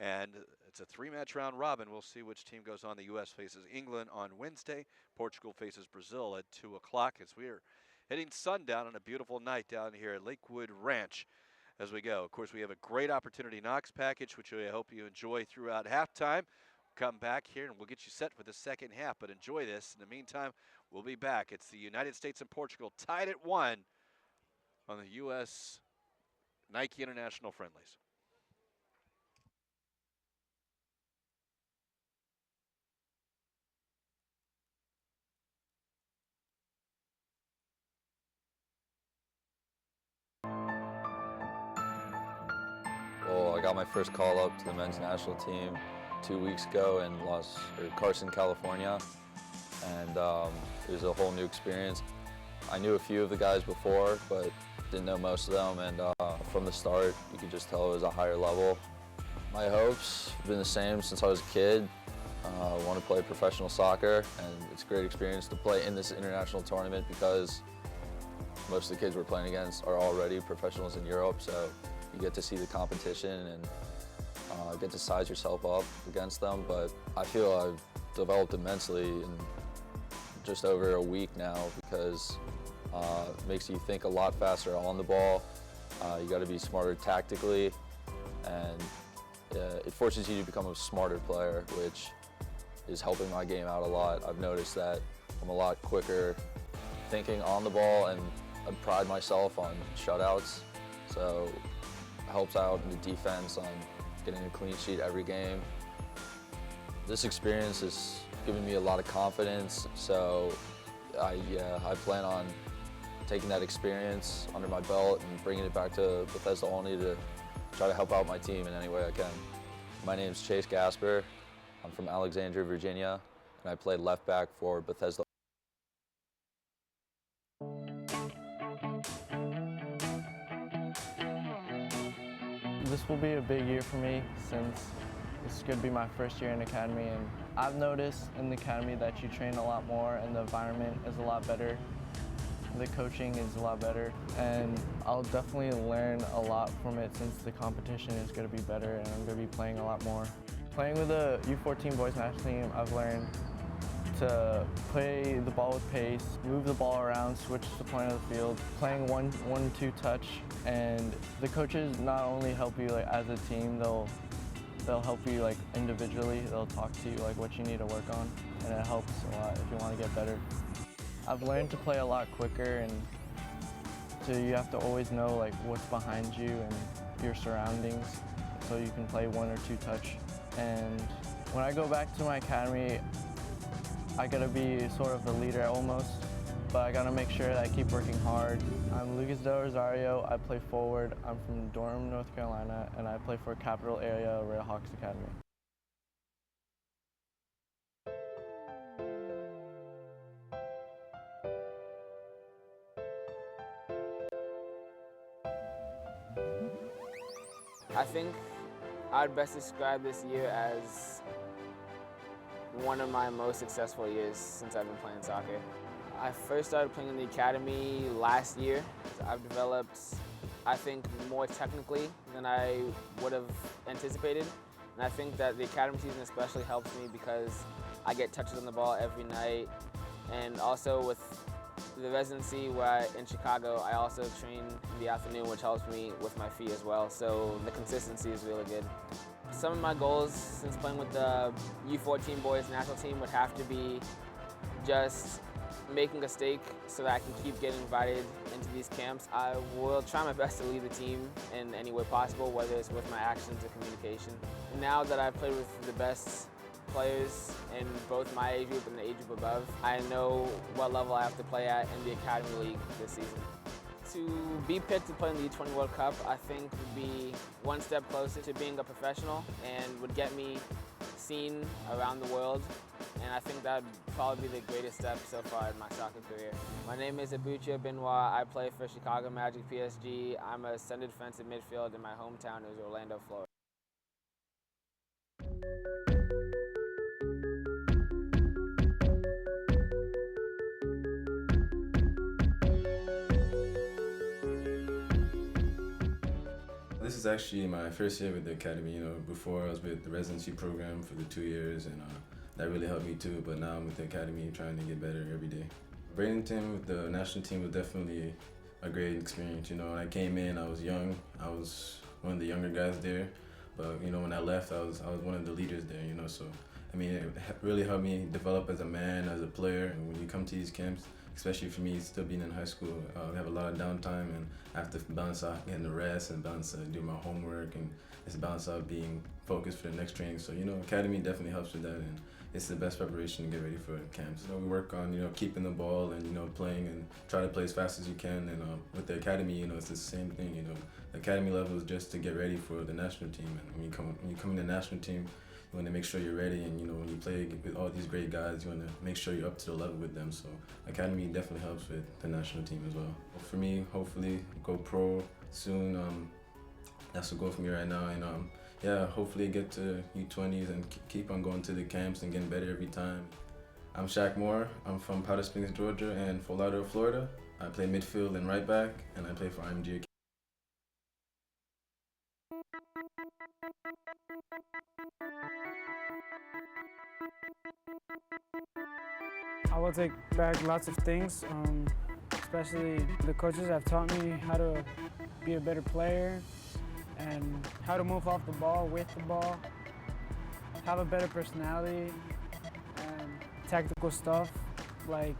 And it's a 3-match round robin. We'll see which team goes on. The U.S. faces England on Wednesday. Portugal faces Brazil at 2 o'clock as we are hitting sundown on a beautiful night down here at Lakewood Ranch as we go. Of course, we have a great opportunity Knox package, which I hope you enjoy throughout halftime. Come back here and we'll get you set for the second half, but enjoy this. In the meantime, we'll be back. It's the United States and Portugal tied at 1 on the U.S. Nike International Friendlies. Well, I got my first call up to the men's national team 2 weeks ago in Carson, California, and it was a whole new experience. I knew a few of the guys before, but didn't know most of them, and from the start, you could just tell it was a higher level. My hopes have been the same since I was a kid. I want to play professional soccer, and it's a great experience to play in this international tournament because most of the kids we're playing against are already professionals in Europe, so you get to see the competition and get to size yourself up against them. But I feel I've developed immensely in just over a week now because it makes you think a lot faster on the ball. You got to be smarter tactically, and it forces you to become a smarter player, which is helping my game out a lot. I've noticed that I'm a lot quicker thinking on the ball, and I pride myself on shutouts, so it helps out in the defense on getting a clean sheet every game. This experience has given me a lot of confidence, so I plan on taking that experience under my belt and bringing it back to Bethesda Olney to try to help out my team in any way I can. My name's Chase Gasper. I'm from Alexandria, Virginia, and I play left back for Bethesda. This will be a big year for me since this could be my first year in academy, and I've noticed in the academy that you train a lot more and the environment is a lot better. The coaching is a lot better, and I'll definitely learn a lot from it since the competition is going to be better and I'm going to be playing a lot more. Playing with the U-14 boys national team, I've learned to play the ball with pace, move the ball around, switch the point of the field, playing one-two touch, and the coaches not only help you like as a team, they'll help you like individually. They'll talk to you like what you need to work on, and it helps a lot if you want to get better. I've learned to play a lot quicker, and so you have to always know like what's behind you and your surroundings, so you can play one or two touch. And when I go back to my academy, I gotta be sort of the leader almost, but I gotta make sure that I keep working hard. I'm Lucas Del Rosario. I play forward. I'm from Durham, North Carolina, and I play for Capital Area Red Hawks Academy. I think I'd best describe this year as one of my most successful years since I've been playing soccer. I first started playing in the academy last year. I've developed, I think, more technically than I would have anticipated. And I think that the academy season especially helps me because I get touches on the ball every night. And also with the residency in Chicago, I also train in the afternoon, which helps me with my feet as well. So the consistency is really good. Some of my goals since playing with the U-14 boys national team would have to be just making a stake so that I can keep getting invited into these camps. I will try my best to lead the team in any way possible, whether it's with my actions or communication. Now that I've played with the best players in both my age group and the age group above, I know what level I have to play at in the Academy League this season. To be picked to play in the U20 World Cup, I think would be one step closer to being a professional and would get me seen around the world. And I think that would probably be the greatest step so far in my soccer career. My name is Abucha Benoit. I play for Chicago Magic PSG. I'm a center defensive midfield and my hometown is Orlando, Florida. This is actually my first year with the academy. You know, before I was with the residency program for the 2 years, and that really helped me too. But now I'm with the academy, trying to get better every day. Bradenton with the national team was definitely a great experience. You know, when I came in, I was young. I was one of the younger guys there. But you know, when I left, I was one of the leaders there. You know, so I mean, it really helped me develop as a man, as a player. And when you come to these camps, especially for me, still being in high school. We have a lot of downtime, and I have to balance out getting the rest and balance do my homework and just balance out being focused for the next training. So, academy definitely helps with that, and it's the best preparation to get ready for camps. We work on, keeping the ball and, playing and try to play as fast as you can. And with the academy, it's the same thing, The academy level is just to get ready for the national team. And when you come in the national team, you want to make sure you're ready. And, when you play with all these great guys, you want to make sure you're up to the level with them. So academy definitely helps with the national team as well. For me, hopefully go pro soon. That's the goal for me right now. And hopefully get to U20s and keep on going to the camps and getting better every time. I'm Shaq Moore. I'm from Powder Springs, Georgia, and Fort Lauderdale, Florida. I play midfield and right back, and I play for IMG. I will take back lots of things, especially the coaches have taught me how to be a better player and how to move off the ball, with the ball, have a better personality, and tactical stuff like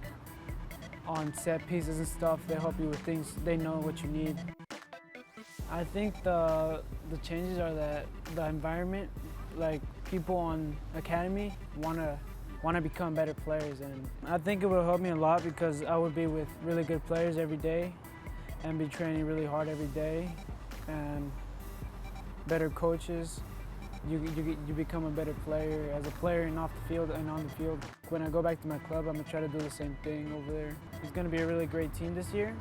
on set pieces and stuff. They help you with things, they know what you need. I think the changes are that the environment, like people on academy want to become better players, and I think it will help me a lot because I would be with really good players every day and be training really hard every day and better coaches. You become a better player as a player and off the field and on the field. When I go back to my club, I'm gonna try to do the same thing over there. It's gonna be a really great team this year,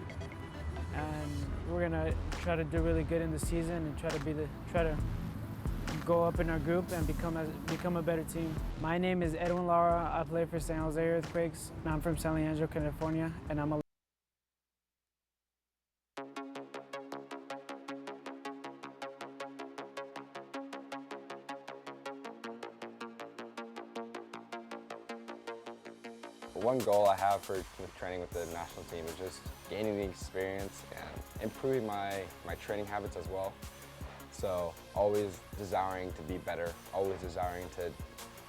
and we're gonna try to do really good in the season and try to go up in our group and become a better team. My name is Edwin Lara. I play for San Jose Earthquakes, and I'm from San Leandro, California, and I'm a One goal I have for training with the national team is just gaining the experience and improving my training habits as well. So always desiring to be better, always desiring to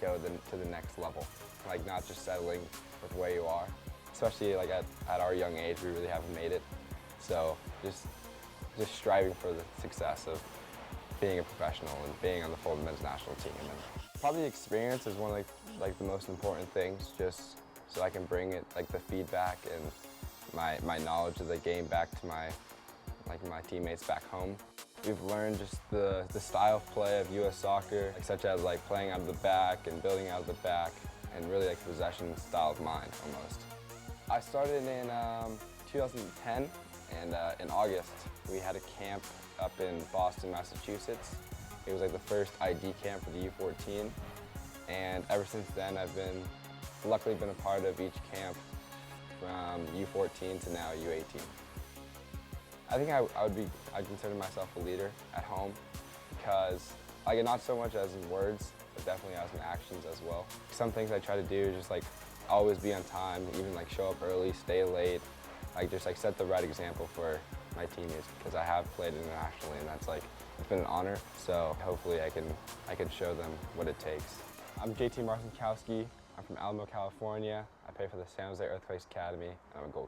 go to the next level, like not just settling with where you are. Especially like at our young age, we really haven't made it. So just striving for the success of being a professional and being on the full men's national team. And probably experience is one of like the most important things, just so I can bring it, like the feedback and my knowledge of the game back to my teammates back home. We've learned just the style of play of U.S. soccer, such as like playing out of the back and building out of the back, and really like the possession style of mine almost. I started in 2010, and in August we had a camp up in Boston, Massachusetts. It was like the first ID camp for the U14, and ever since then I've luckily been a part of each camp from U14 to now U18. I think I'd consider myself a leader at home because, like, not so much as in words, but definitely as in actions as well. Some things I try to do is just like always be on time, even like show up early, stay late, like just like set the right example for my teammates because I have played internationally and that's like, it's been an honor. So hopefully I can show them what it takes. I'm JT Marcinkowski. I'm from Alamo, California. I play for the San Jose Earthquakes Academy, and I'm a goalkeeper.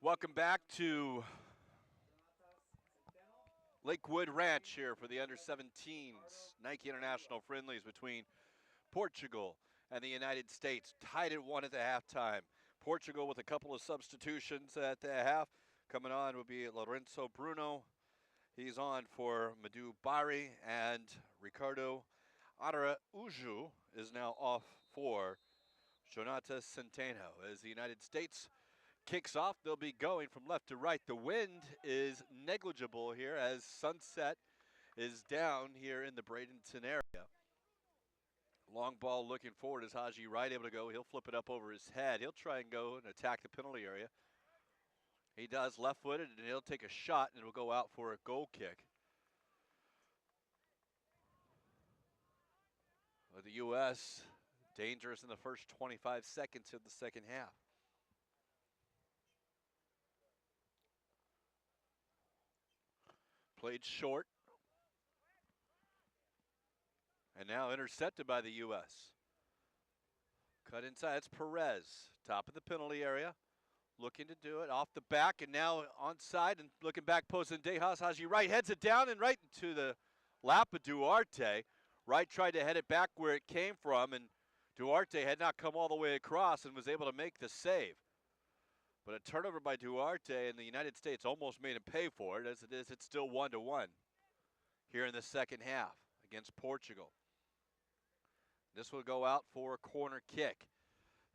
Welcome back to Lakewood Ranch here for the under-17s Nike International Friendlies between Portugal and the United States. Tied at 1 at the halftime. Portugal with a couple of substitutions at the half. Coming on will be Lorenzo Bruno. He's on for Madu Bari, and Ricardo Araujo is now off for Jonathan Centeno. As the United States kicks off, they'll be going from left to right. The wind is negligible here as sunset is down here in the Bradenton area. Long ball looking forward is Haji Wright able to go. He'll flip it up over his head. He'll try and go and attack the penalty area. He does, left-footed, and he'll take a shot, and it'll go out for a goal kick. Well, the U.S. dangerous in the first 25 seconds of the second half. Played short. And now intercepted by the U.S. Cut inside, it's Perez, top of the penalty area. Looking to do it off the back, and now onside and looking back post in Dejas. Haji Wright heads it down and right into the lap of Duarte. Wright tried to head it back where it came from, and Duarte had not come all the way across and was able to make the save. But a turnover by Duarte, and the United States almost made him pay for it. As it is, it's still 1-1 here in the second half against Portugal. This will go out for a corner kick.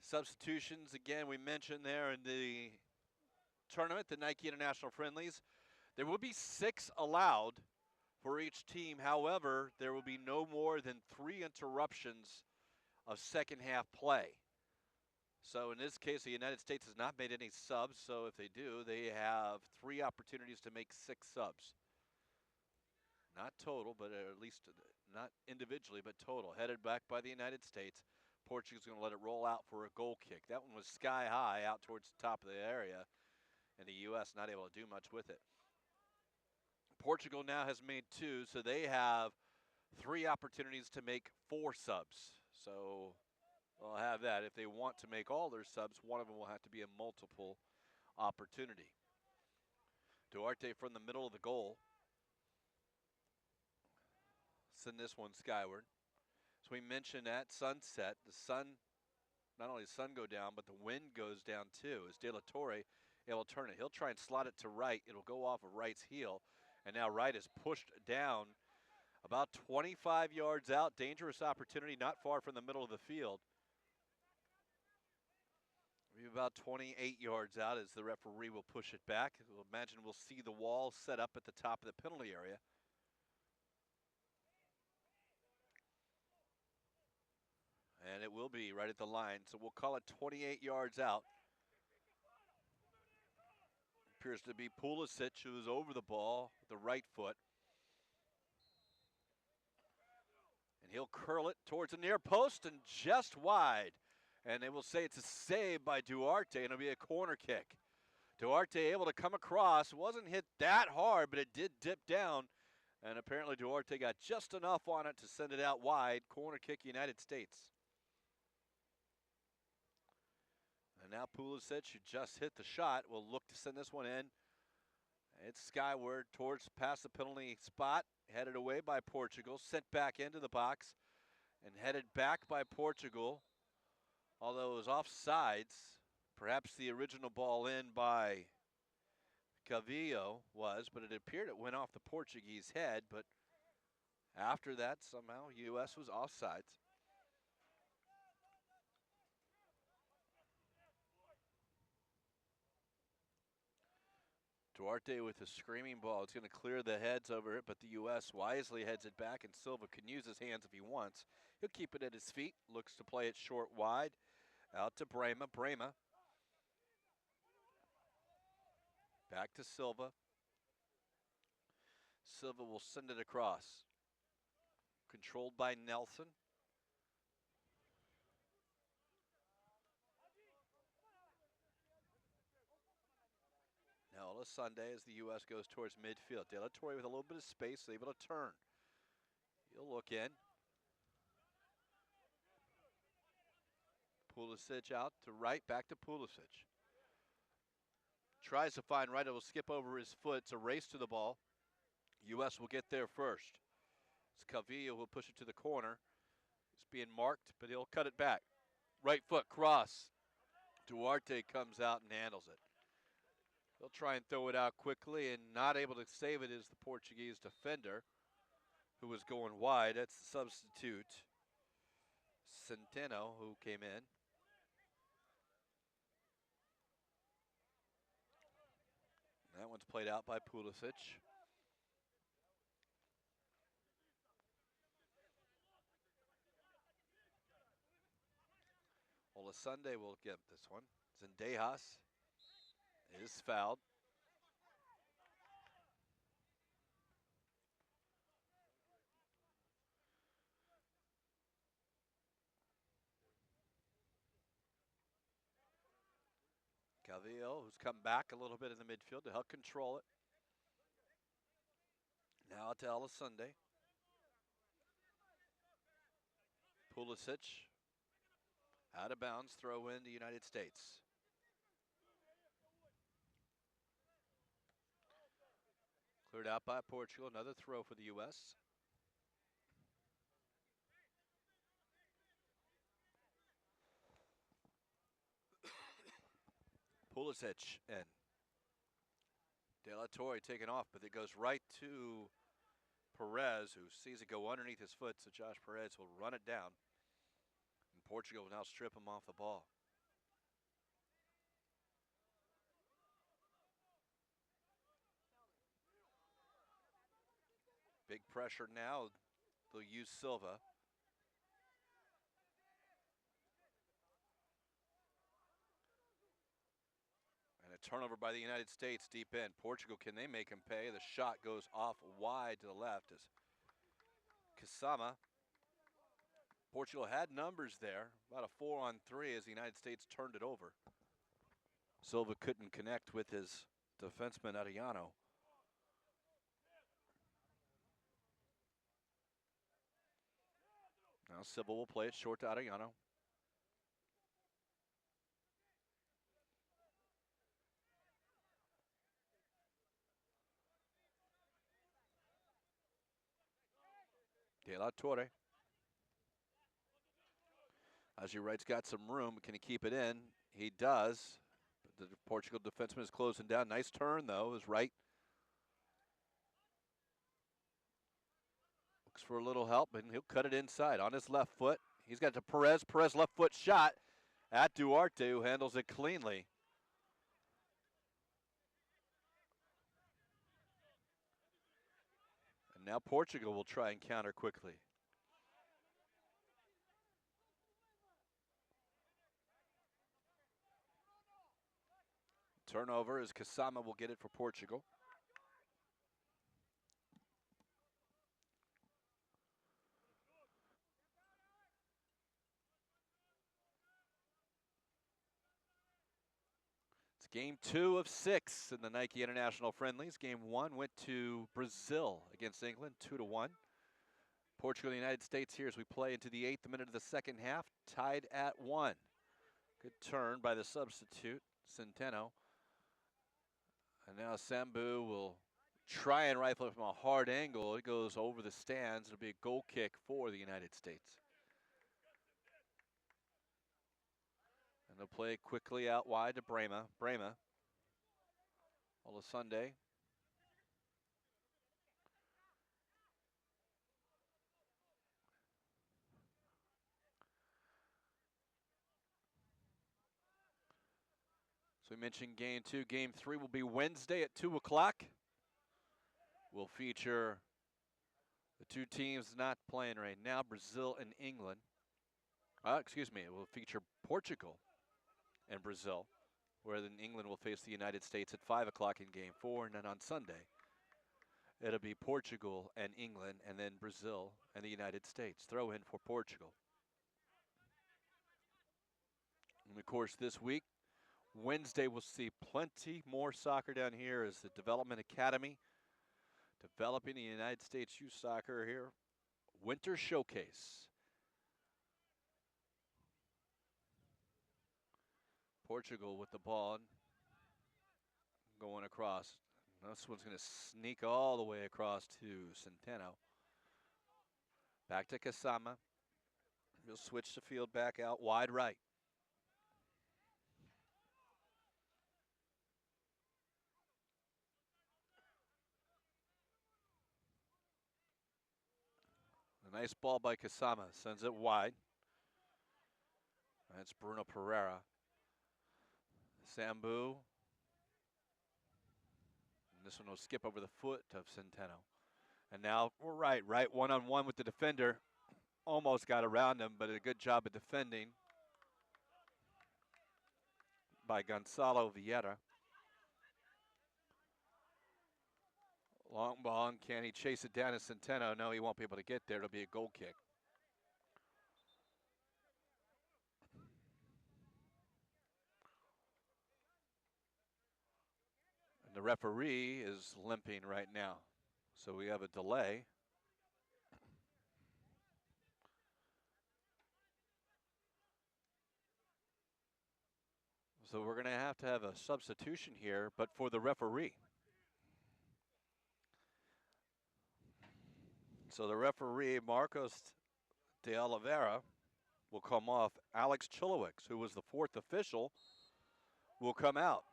Substitutions, again, we mentioned there in the tournament, the Nike International Friendlies. There will be 6 allowed for each team. However, there will be no more than 3 interruptions of second half play. So in this case, the United States has not made any subs. So if they do, they have 3 opportunities to make 6 subs. Not total, but at least not individually, but total. Headed back by the United States. Portugal's going to let it roll out for a goal kick. That one was sky high out towards the top of the area, and the U.S. not able to do much with it. Portugal now has made 2, so they have 3 opportunities to make 4 subs. So they'll have that. If they want to make all their subs, one of them will have to be a multiple opportunity. Duarte from the middle of the goal. Send this one skyward. So we mentioned at sunset, the sun, not only the sun go down, but the wind goes down too. As De La Torre able to turn it. He'll try and slot it to Wright. It'll go off of Wright's heel. And now Wright is pushed down about 25 yards out. Dangerous opportunity, not far from the middle of the field. Maybe about 28 yards out as the referee will push it back. We'll imagine we'll see the wall set up at the top of the penalty area. And it will be right at the line, so we'll call it 28 yards out. Appears to be Pulisic, who is over the ball with the right foot. And he'll curl it towards the near post and just wide. And they will say it's a save by Duarte, and it'll be a corner kick. Duarte able to come across. It wasn't hit that hard, but it did dip down. And apparently Duarte got just enough on it to send it out wide. Corner kick, United States. And now Pulisic, who just hit the shot, will look to send this one in. It's skyward towards past the penalty spot. Headed away by Portugal. Sent back into the box. And headed back by Portugal. Although it was offsides. Perhaps the original ball in by Cavillo was, but it appeared it went off the Portuguese head. But after that, somehow, U.S. was offsides. Duarte with a screaming ball. It's going to clear the heads over it, but the U.S. wisely heads it back, and Silva can use his hands if he wants. He'll keep it at his feet. Looks to play it short wide. Out to Brema. Brema. Back to Silva. Silva will send it across. Controlled by Nelson. Now Sunday as the U.S. goes towards midfield. De La Torre with a little bit of space, able to turn. He'll look in. Pulisic out to right, back to Pulisic. Tries to find Wright. It will skip over his foot. It's a race to the ball. U.S. will get there first. It's Calvillo who'll push it to the corner. It's being marked, but he'll cut it back. Right foot cross. Duarte comes out and handles it. They'll try and throw it out quickly, and not able to save it is the Portuguese defender who was going wide. That's the substitute, Centeno, who came in. That one's played out by Pulisic. Olasunde will get this one. Zendejas is fouled. Calvillo, who's come back a little bit in the midfield to help control it. Now to Olasunde. Pulisic, out of bounds, throw in the United States. Cleared out by Portugal, another throw for the U.S. Pulisic and De La Torre taken off, but it goes right to Perez, who sees it go underneath his foot, so Josh Perez will run it down. And Portugal will now strip him off the ball. Big pressure now. They'll use Silva. And a turnover by the United States deep in. Portugal, can they make him pay? The shot goes off wide to the left as Kasama. Portugal had numbers there, about a 4-on-3 as the United States turned it over. Silva couldn't connect with his defenseman Arellano. Now Silva will play it short to Arellano. De La Torre. Haji Wright's got some room. Can he keep it in? He does. But the Portugal defenseman is closing down. Nice turn, though, is Wright. Looks for a little help, and he'll cut it inside on his left foot. He's got to Perez. Perez left foot shot at Duarte, who handles it cleanly. And now Portugal will try and counter quickly. Turnover as Kasama will get it for Portugal. It's game 2 of 6 in the Nike International Friendlies. Game 1 went to Brazil against England, 2-1. Portugal and the United States here as we play into the 8th minute of the second half, tied at 1. Good turn by the substitute, Centeno. And now Sambu will try and rifle it from a hard angle. It goes over the stands. It'll be a goal kick for the United States. And they'll play quickly out wide to Brema. Olasunde. So we mentioned game 2. Game 3 will be Wednesday at 2 o'clock. We'll feature the two teams not playing right now, Brazil and England. It will feature Portugal and Brazil, where then England will face the United States at 5 o'clock in game 4. And then on Sunday, it'll be Portugal and England, and then Brazil and the United States. Throw in for Portugal. And of course, this week, Wednesday, we'll see plenty more soccer down here as the Development Academy developing the United States youth soccer here. Winter Showcase. Portugal with the ball. going across. This one's going to sneak all the way across to Centeno. Back to Kasama. He'll switch the field back out wide right. A nice ball by Kasama. Sends it wide. That's Bruno Pereira. Sambu. And this one will skip over the foot of Centeno. And now we're right. Right one-on-one with the defender. Almost got around him, but a good job of defending by Goncalo Vieira. Long ball, and can he chase it down to Centeno? No, he won't be able to get there. It'll be a goal kick. And the referee is limping right now. So we have a delay. So we're going to have a substitution here, but for the referee. So the referee, Marcos de Oliveira, will come off. Alex Chilowicz, who was the fourth official, will come out.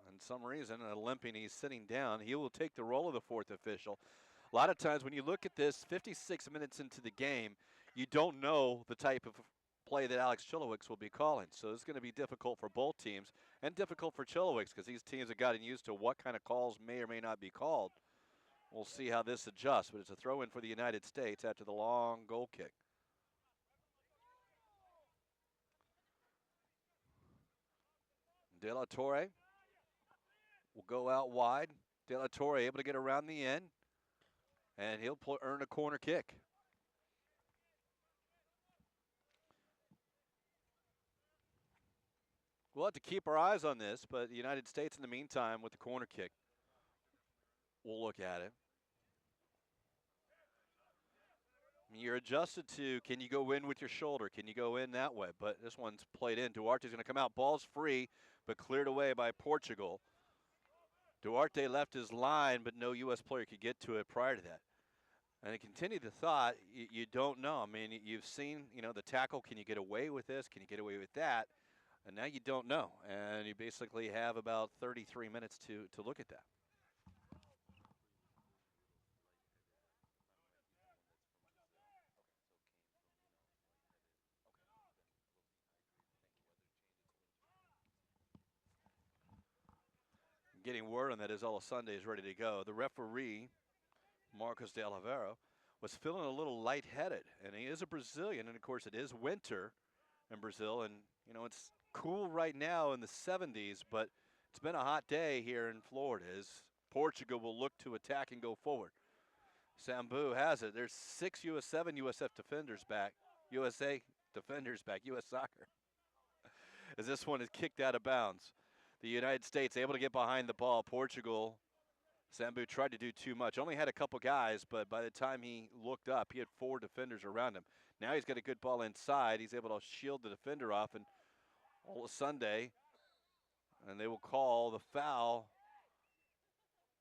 And some reason, limping, he's sitting down. He will take the role of the fourth official. A lot of times when you look at this, 56 minutes into the game, you don't know the type of play that Alex Chilowicz will be calling. So it's going to be difficult for both teams and difficult for Chilowicz because these teams have gotten used to what kind of calls may or may not be called. We'll see how this adjusts, but it's a throw-in for the United States after the long goal kick. De La Torre will go out wide. De La Torre able to get around the end, and he'll earn a corner kick. We'll have to keep our eyes on this, but the United States in the meantime with the corner kick. We'll look at it. You're adjusted to, can you go in with your shoulder? Can you go in that way? But this one's played in. Duarte's going to come out. Ball's free, but cleared away by Portugal. Duarte left his line, but no U.S. player could get to it prior to that. And to continue the thought, you don't know. I mean, you've seen, the tackle. Can you get away with this? Can you get away with that? And now you don't know. And you basically have about 33 minutes to look at that. Getting word on that is Sunday is ready to go. The referee, Marcos de Oliveira, was feeling a little lightheaded, and he is a Brazilian, and of course it is winter in Brazil, and it's cool right now in the 70s, but it's been a hot day here in Florida as Portugal will look to attack and go forward. Sambu has it. There's 6 US7 USF defenders back. USA defenders back. U.S. Soccer. As this one is kicked out of bounds. The United States able to get behind the ball. Portugal, Sambu tried to do too much. Only had a couple guys, but by the time he looked up, he had 4 defenders around him. Now he's got a good ball inside. He's able to shield the defender off, and all of Sunday, and they will call the foul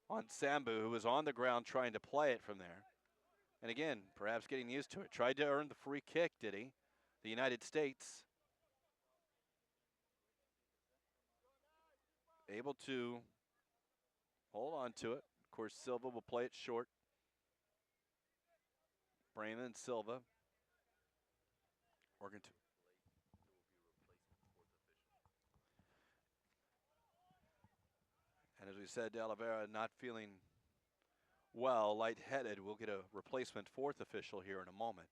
on Sambu, who was on the ground trying to play it from there. And again, perhaps getting used to it. Tried to earn the free kick, did he? The United States able to hold on to it. Of course, Silva will play it short. Brandon Silva working to. And as we said, De Oliveira not feeling well, lightheaded. We'll get a replacement 4th official here in a moment.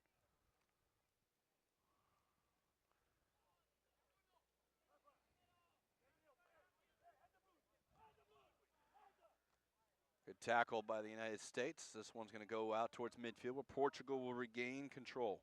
Good tackle by the United States. This one's going to go out towards midfield where Portugal will regain control.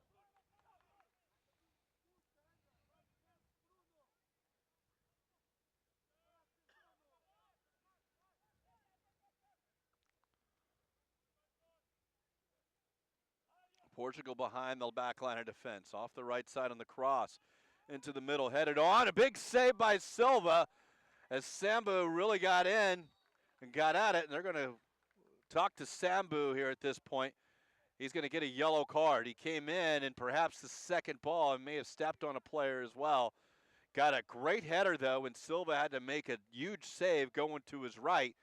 Portugal behind the back line of defense. Off the right side on the cross. Into the middle, headed on. A big save by Silva. as Sambu really got in and got at it, and they're going to talk to Sambu here at this point. He's going to get a yellow card. He came in, and perhaps the second ball and may have stepped on a player as well. Got a great header, though, and Silva had to make a huge save going to his right.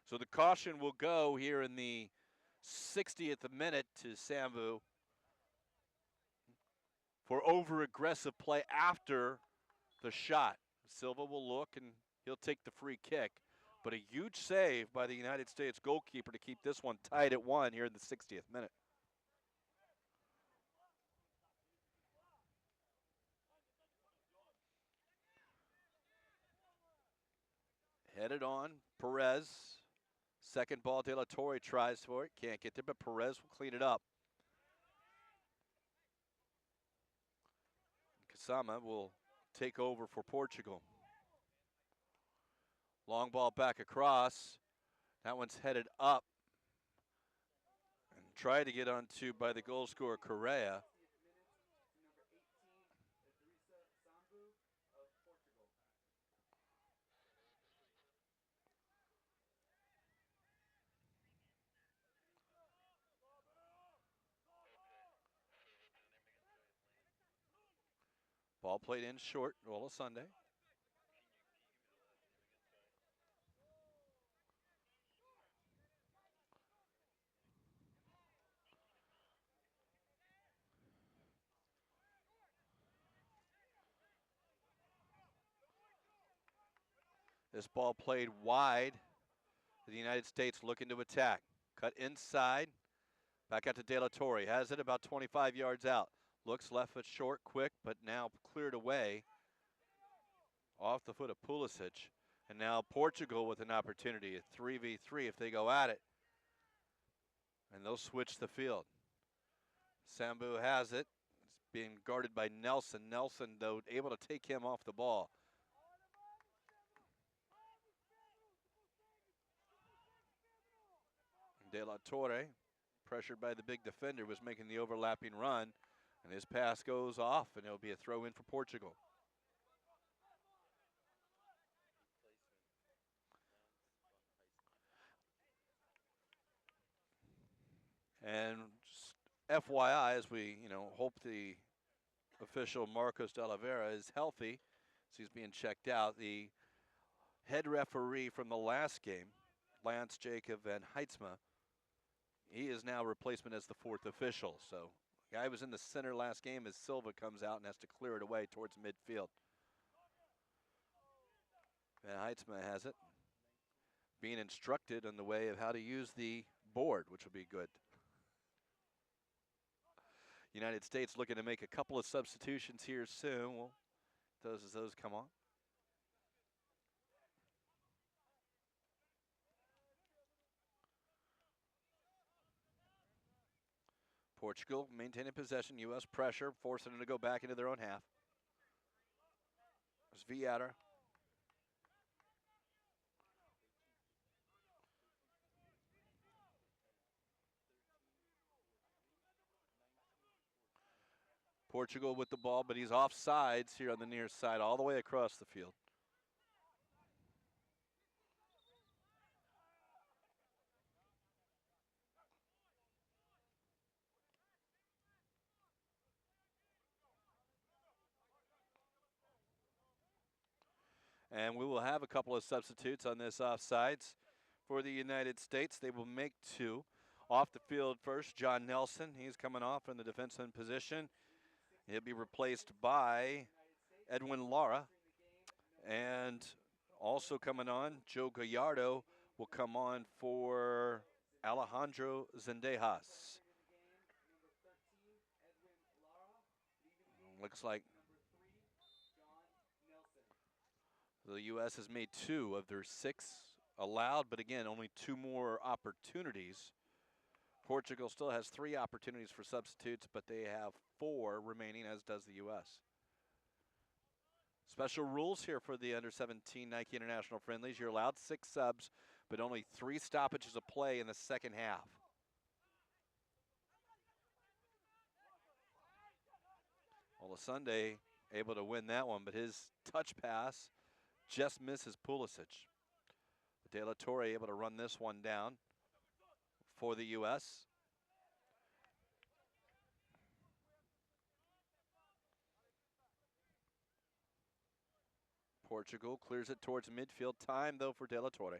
So the caution will go here in the 60th minute to Sambu for over-aggressive play after the shot. Silva will look, and he'll take the free kick. But a huge save by the United States goalkeeper to keep this one tied at 1 here in the 60th minute. Headed on, Perez. Second ball, De La Torre tries for it. Can't get there, but Perez will clean it up. Kasama will take over for Portugal. Long ball back across. That one's headed up. And tried to get onto by the goal scorer, Correia. Ball played in short, Rolla Sunday. This ball played wide. The United States looking to attack. Cut inside. Back out to De La Torre. Has it about 25 yards out. Looks left foot short, quick, but now cleared away. Off the foot of Pulisic. And now Portugal with an opportunity, a 3v3 if they go at it. And they'll switch the field. Sambu has it. It's being guarded by Nelson. Nelson, though, able to take him off the ball. De La Torre, pressured by the big defender, was making the overlapping run. And his pass goes off, and it'll be a throw in for Portugal. And just FYI, as we hope the official Marcos de Oliveira is healthy, as he's being checked out. The head referee from the last game, Lance Jacob Van Heitzma, he is now replacement as the fourth official. So the guy was in the center last game as Silva comes out and has to clear it away towards midfield. Van Heitzma has it, being instructed on the way of how to use the board, which will be good. United States looking to make a couple of substitutions here soon. Well, those come on. Portugal maintaining possession, U.S. pressure, forcing them to go back into their own half. There's Vieira. Portugal with the ball, but he's off sides here on the near side, all the way across the field. And we will have a couple of substitutes on this offsides for the United States. They will make two. Off the field first, John Nelson. He's coming off in the defenseman position. He'll be replaced by Edwin Lara. And also coming on, Joe Gallardo will come on for Alejandro Zendejas. Looks like the U.S. has made 2 of their 6 allowed, but again, only 2 more opportunities. Portugal still has 3 opportunities for substitutes, but they have 4 remaining, as does the U.S. Special rules here for the under-17 Nike International Friendlies. You're allowed 6 subs, but only 3 stoppages of play in the second half. Well, Sunday able to win that one, but his touch pass just misses Pulisic. De La Torre able to run this one down for the U.S. Portugal clears it towards midfield. Time, though, for De La Torre.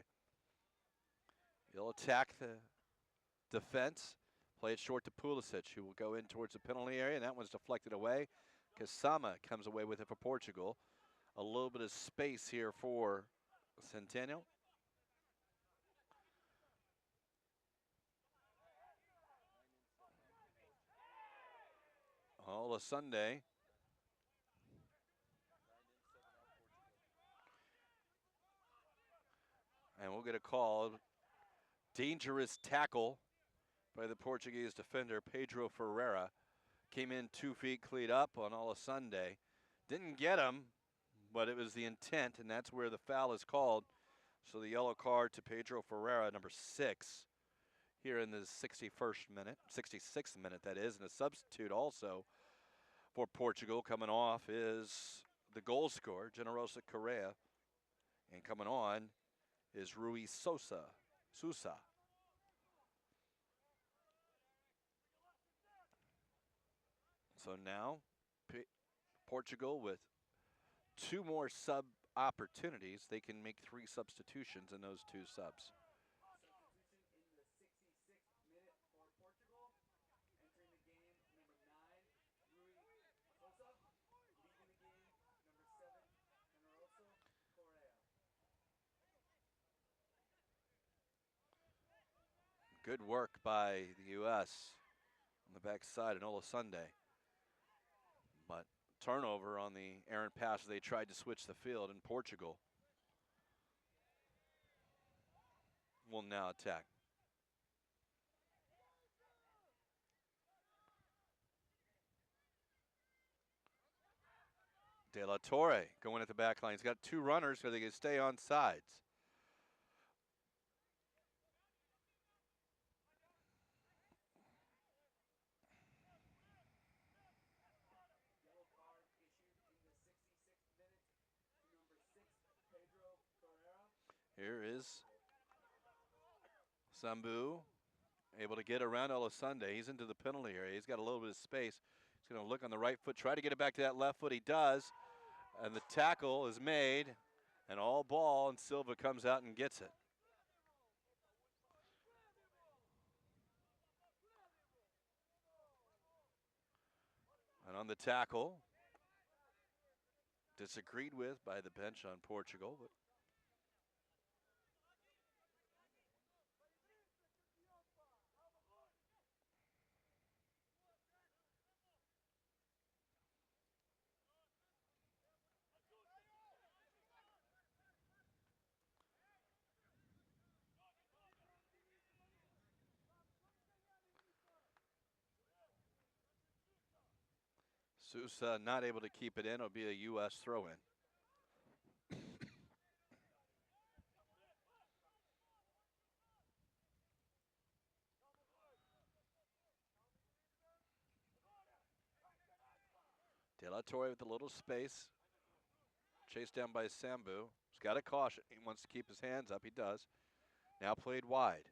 He'll attack the defense, play it short to Pulisic, who will go in towards the penalty area, and that one's deflected away. Kasama comes away with it for Portugal. A little bit of space here for Centennial. All of Sunday. And we'll get a call. Dangerous tackle by the Portuguese defender, Pedro Ferreira. Came in 2 feet cleat up on all of Sunday. Didn't get him, but it was the intent, and that's where the foul is called. So the yellow card to Pedro Ferreira, number 6, here in the 61st minute, 66th minute that is, and a substitute also for Portugal coming off is the goal scorer, Generoso Correia, and coming on is Rui Sousa. So now Portugal with 2 more sub opportunities. They can make 3 substitutions in those 2 subs. Substitution in the 66th minute for Portugal. Entering the game, number 9, Rui Sousa. Leaving the game, number 7, Generoso Correia. Good work by the U.S. on the backside and Ola Sunday. But turnover on the errant pass. They tried to switch the field, and Portugal will now attack. De La Torre going at the back line. He's got 2 runners so they can stay on sides. Yellow card issued in the 66th minute to number 6, Pedro Ferreira. Here is Sambu, able to get around Olasunde. He's into the penalty area. He's got a little bit of space. He's going to look on the right foot, try to get it back to that left foot. He does, and the tackle is made, and all ball, and Silva comes out and gets it. And on the tackle, disagreed with by the bench on Portugal, but Sousa not able to keep it in. It'll be a U.S. throw-in. De La Torre with a little space. Chased down by Sambu. He's got a caution. He wants to keep his hands up. He does. Now played wide.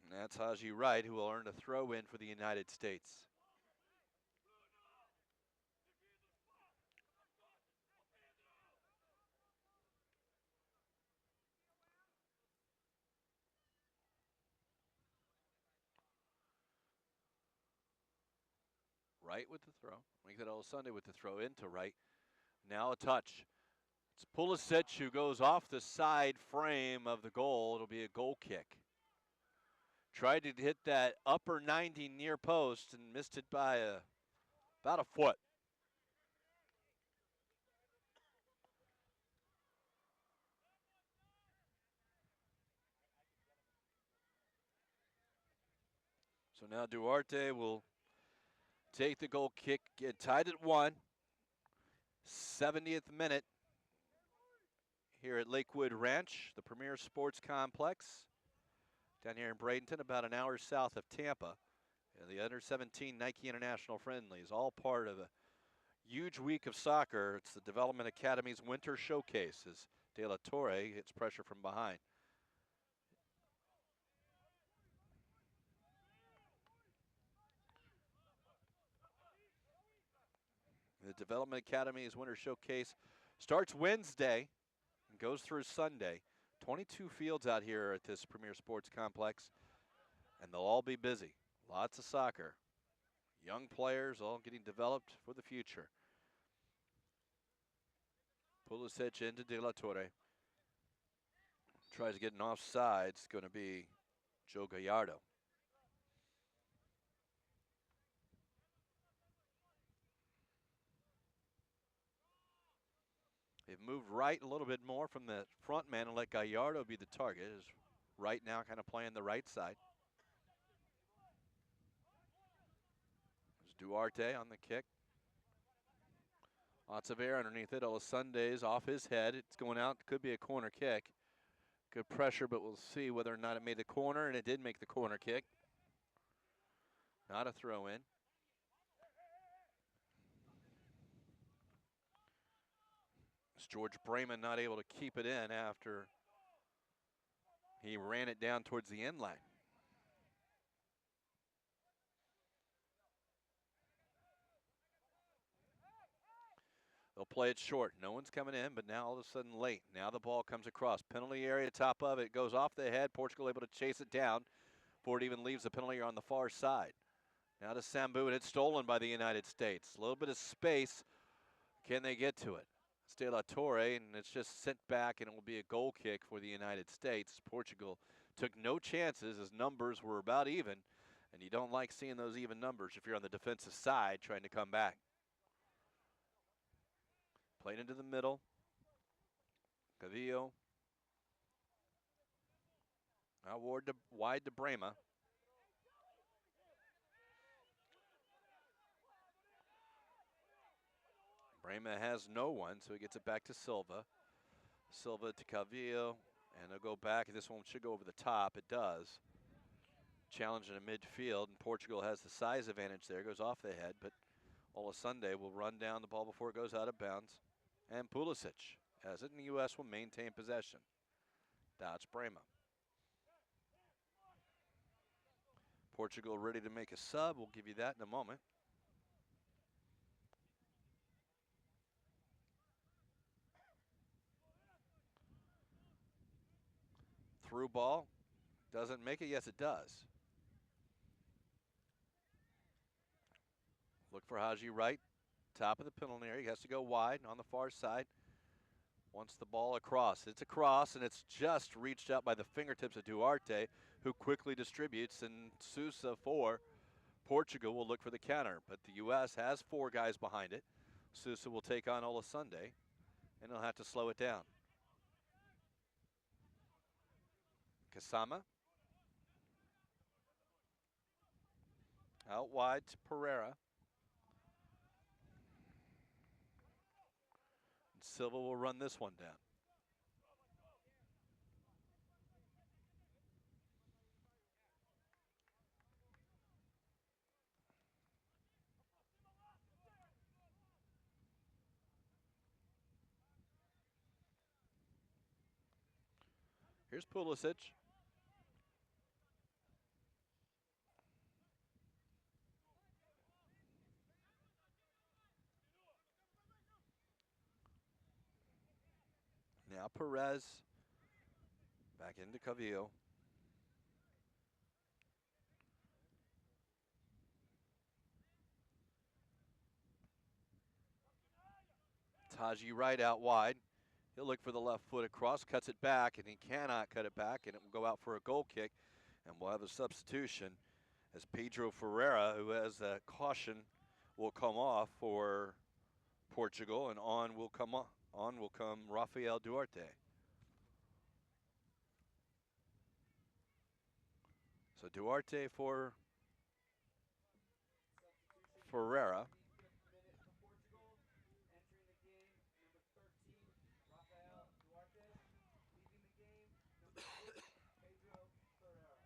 And that's Haji Wright, who will earn a throw-in for the United States. Wright with the throw. Make that all Sunday with the throw into Wright. Now a touch. It's Pulisic who goes off the side frame of the goal. It'll be a goal kick. Tried to hit that upper 90 near post and missed it by about a foot. So now Duarte will take the goal kick, get tied at 1. 70th minute here at Lakewood Ranch, the premier sports complex down here in Bradenton, about an hour south of Tampa. And the under-17 Nike International Friendlies, all part of a huge week of soccer. It's the Development Academy's Winter Showcase as De La Torre hits pressure from behind. The Development Academy's Winter Showcase starts Wednesday and goes through Sunday. 22 fields out here at this Premier Sports Complex, and they'll all be busy. Lots of soccer. Young players all getting developed for the future. Pulisic into De La Torre. Tries to get an offside. It's going to be Joe Gallardo. They've moved Wright a little bit more from the front man and let Gallardo be the target. As Wright now kind of playing the right side. There's Duarte on the kick. Lots of air underneath it. Olasunde's off his head. It's going out. Could be a corner kick. Good pressure, but we'll see whether or not it made the corner, and it did make the corner kick. Not a throw in. It's George Brayman not able to keep it in after he ran it down towards the end line. They'll play it short. No one's coming in, but now all of a sudden late. Now the ball comes across. Penalty area, top of it, goes off the head. Portugal able to chase it down before it even leaves the penalty area on the far side. Now to Sambu, and it's stolen by the United States. A little bit of space. Can they get to it? It's De La Torre, and it's just sent back, and it will be a goal kick for the United States. Portugal took no chances as numbers were about even, and you don't like seeing those even numbers if you're on the defensive side trying to come back. Played into the middle. Cavillo. Now wide to Brema. Brema has no one, so he gets it back to Silva. Silva to Cavillo, and they'll go back. This one should go over the top. It does. Challenge in the midfield, and Portugal has the size advantage there. Goes off the head, but Olasunde will run down the ball before it goes out of bounds. And Pulisic has it, and the U.S. will maintain possession. That's Brema. Portugal ready to make a sub. We'll give you that in a moment. Through ball. Doesn't make it. Yes, it does. Look for Haji Wright. Top of the penalty area. He has to go wide on the far side. Wants the ball across. It's across, and it's just reached out by the fingertips of Duarte, who quickly distributes, and Sousa for Portugal will look for the counter. But the U.S. has 4 guys behind it. Sousa will take on Olasunde, and he'll have to slow it down. Kasama. Out wide to Pereira. Silva will run this one down. Here's Pulisic. Now Perez back into Cavillo. Haji Wright out wide. He'll look for the left foot across, cuts it back, and he cannot cut it back, and it will go out for a goal kick. And we'll have a substitution as Pedro Ferreira, who has a caution, will come off for Portugal, and on will come Rafael Duarte. So Duarte for Ferreira. Entering the game, number 13, Rafael Duarte. Leaving the game, number 8, Pedro Ferreira.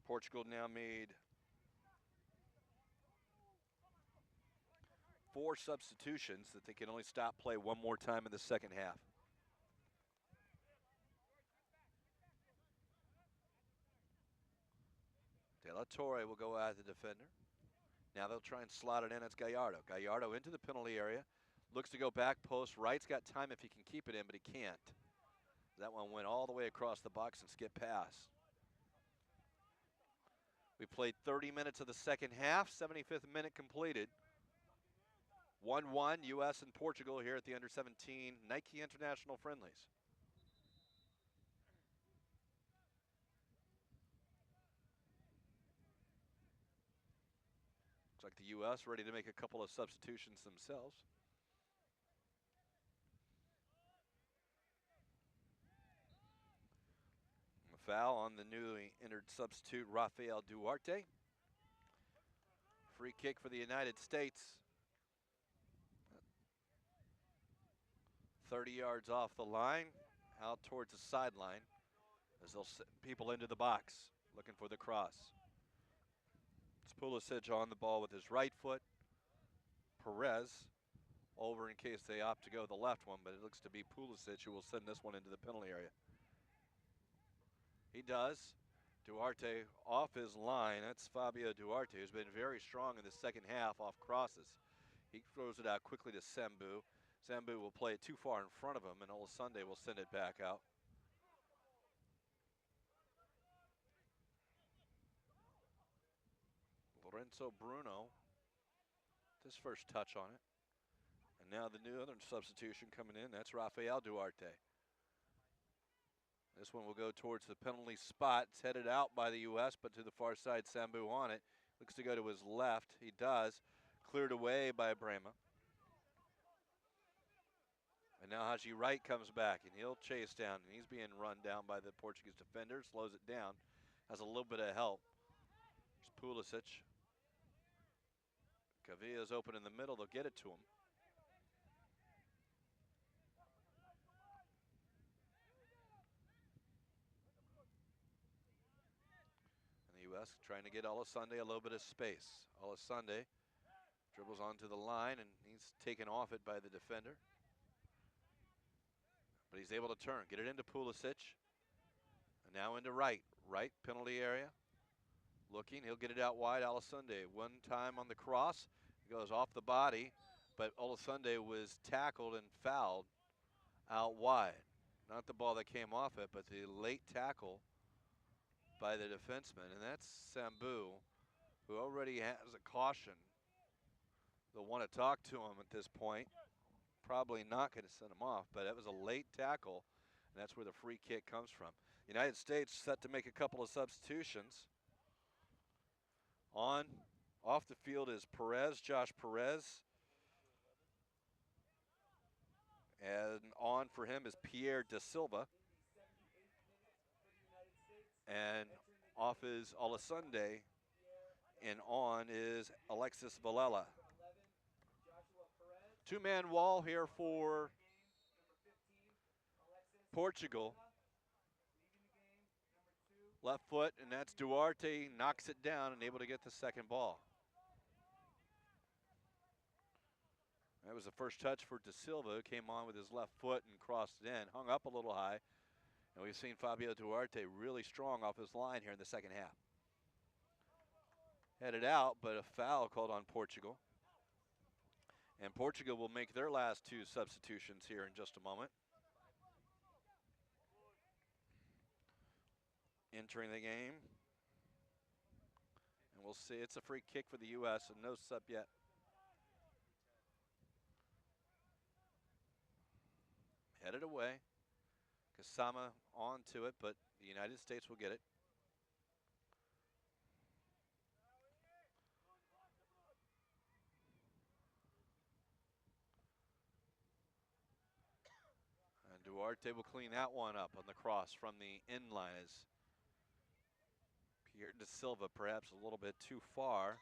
Portugal now made 4 substitutions that they can only stop play one more time in the second half. De La Torre will go at the defender. Now they'll try and slot it in. It's Gallardo. Gallardo into the penalty area. Looks to go back post. Wright's got time if he can keep it in, but he can't. That one went all the way across the box and skipped past. We played 30 minutes of the second half, 75th minute completed. 1-1, U.S. and Portugal here at the Under-17 Nike International Friendlies. Looks like the U.S. ready to make a couple of substitutions themselves. A foul on the newly entered substitute, Rafael Duarte. Free kick for the United States. 30 yards off the line, out towards the sideline, as they'll send people into the box, looking for the cross. It's Pulisic on the ball with his right foot. Perez over in case they opt to go the left one, but it looks to be Pulisic who will send this one into the penalty area. He does. Duarte off his line. That's Fabio Duarte, who's been very strong in the second half off crosses. He throws it out quickly to Sambu. Sambu will play it too far in front of him, and Olasunde will send it back out. Lorenzo Bruno, his first touch on it. And now the new other substitution coming in, that's Rafael Duarte. This one will go towards the penalty spot. It's headed out by the U.S., but to the far side, Sambu on it. Looks to go to his left. He does. Cleared away by Brema. And now Haji Wright comes back, and he'll chase down, and he's being run down by the Portuguese defender. Slows it down. Has a little bit of help. There's Pulisic. Cavilla's open in the middle. They'll get it to him. And the U.S. trying to get Olasunde a little bit of space. Olasunde dribbles onto the line, and he's taken off it by the defender. But he's able to turn, get it into Pulisic. And now into Wright. Wright, penalty area. Looking, he'll get it out wide, Olasunde. One time on the cross, it goes off the body, but Olasunde was tackled and fouled out wide. Not the ball that came off it, but the late tackle by the defenseman, and that's Sambu, who already has a caution. They'll want to talk to him at this point. Probably not going to send him off, but that was a late tackle, and that's where the free kick comes from. United States set to make a couple of substitutions. Off the field is Perez, Josh Perez. And on for him is Pierre Da Silva. And off is Olasunde. And on is Alexis Villela. Two-man wall here for Portugal. Left foot, and that's Duarte, knocks it down and able to get the second ball. That was the first touch for Da Silva, who came on with his left foot and crossed it in, hung up a little high. And we've seen Fabio Duarte really strong off his line here in the second half. Headed out, but a foul called on Portugal. And Portugal will make their last two substitutions here in just a moment. Entering the game. And we'll see, it's a free kick for the U.S. and no sub yet. Headed away. Kasama onto it, but the United States will get it. And Duarte will clean that one up on the cross from the end line as Pierre Da Silva perhaps a little bit too far.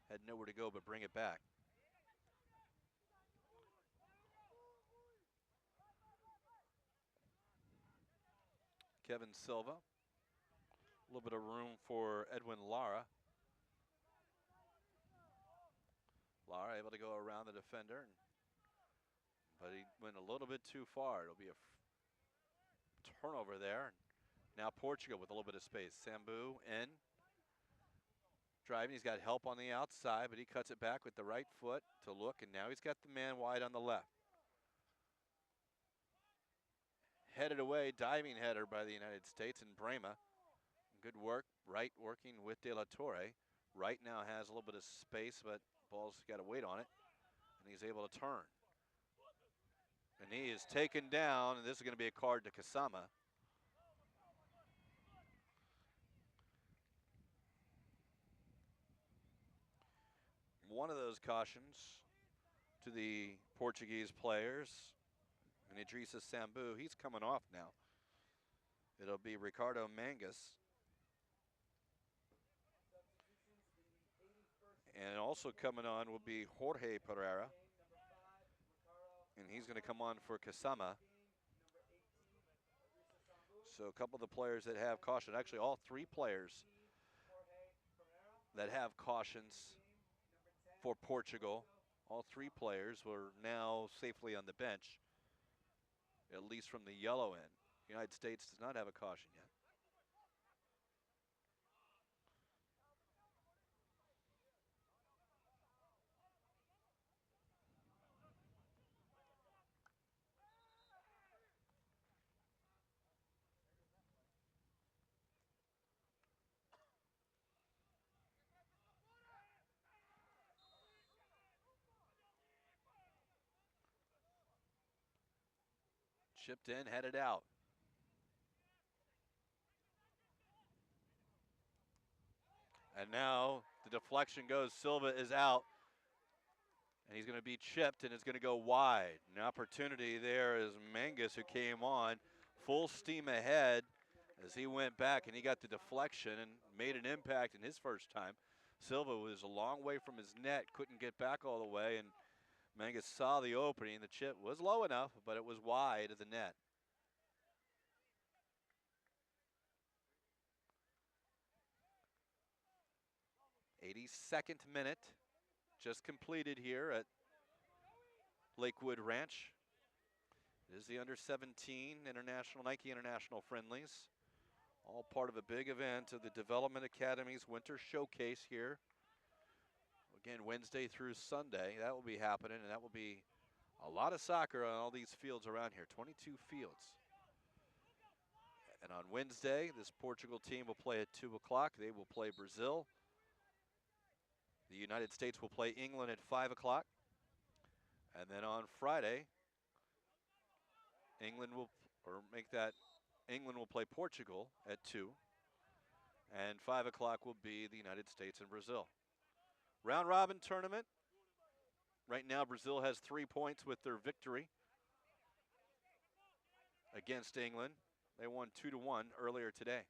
Had nowhere to go but bring it back. Kevin Silva. A little bit of room for Edwin Lara. Lara able to go around the defender, but he went a little bit too far. It'll be a turnover there. Now Portugal with a little bit of space. Sambu in. Driving, he's got help on the outside, but he cuts it back with the right foot to look, and now he's got the man wide on the left. Headed away, diving header by the United States and Brema. Good work, Wright working with De La Torre. Wright now has a little bit of space, but ball's got to wait on it, and he's able to turn. And he is taken down, and this is going to be a card to Kasama. One of those cautions to the Portuguese players, and Idrissa Sambu, he's coming off now. It'll be Ricardo Mangas. And also coming on will be Jorge Pereira. And he's going to come on for Kasama. So a couple of the players that have caution, actually all three players that have cautions for Portugal, all three players were now safely on the bench, at least from the yellow end. The United States does not have a caution yet. Chipped in, headed out. And now the deflection goes, Silva is out. And he's going to be chipped, and it's going to go wide. An opportunity there is Mangas, who came on full steam ahead as he went back, and he got the deflection and made an impact in his first time. Silva was a long way from his net, couldn't get back all the way, and Mangas saw the opening. The chip was low enough, but it was wide of the net. '82nd minute just completed here at Lakewood Ranch. It is the under-17 Nike International Friendlies, all part of a big event of the Development Academy's Winter Showcase here. Again, Wednesday through Sunday, that will be happening, and that will be a lot of soccer on all these fields around here, 22 fields. And on Wednesday, this Portugal team will play at 2 o'clock. They will play Brazil. The United States will play England at 5 o'clock. And then on Friday, England will play Portugal at 2. And 5 o'clock will be the United States and Brazil. Round robin tournament. Right now, Brazil has 3 points with their victory against England. They won 2-1 earlier today.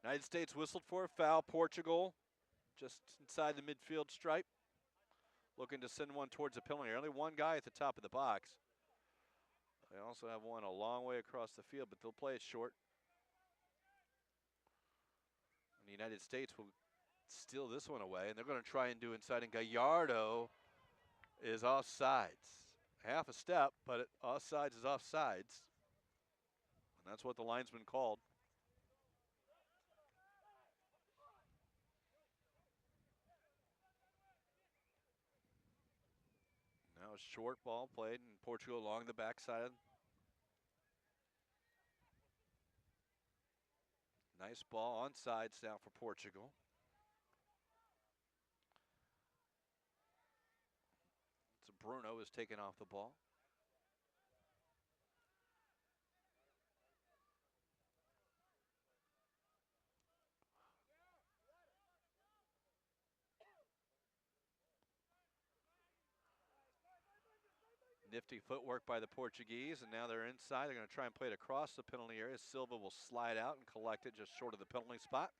United States whistled for a foul. Portugal just inside the midfield stripe, looking to send one towards the penalty area. Only one guy at the top of the box. They also have one a long way across the field, but they'll play it short. And the United States will steal this one away, and they're going to try and do inside, and Gallardo is offsides. Half a step, but offsides is offsides. And that's what the linesman called. Now a short ball played, and Portugal along the backside. Nice ball on sides now for Portugal. So Bruno is taken off the ball. Nifty footwork by the Portuguese, and now they're inside. They're going to try and play it across the penalty area. Silva will slide out and collect it just short of the penalty spot.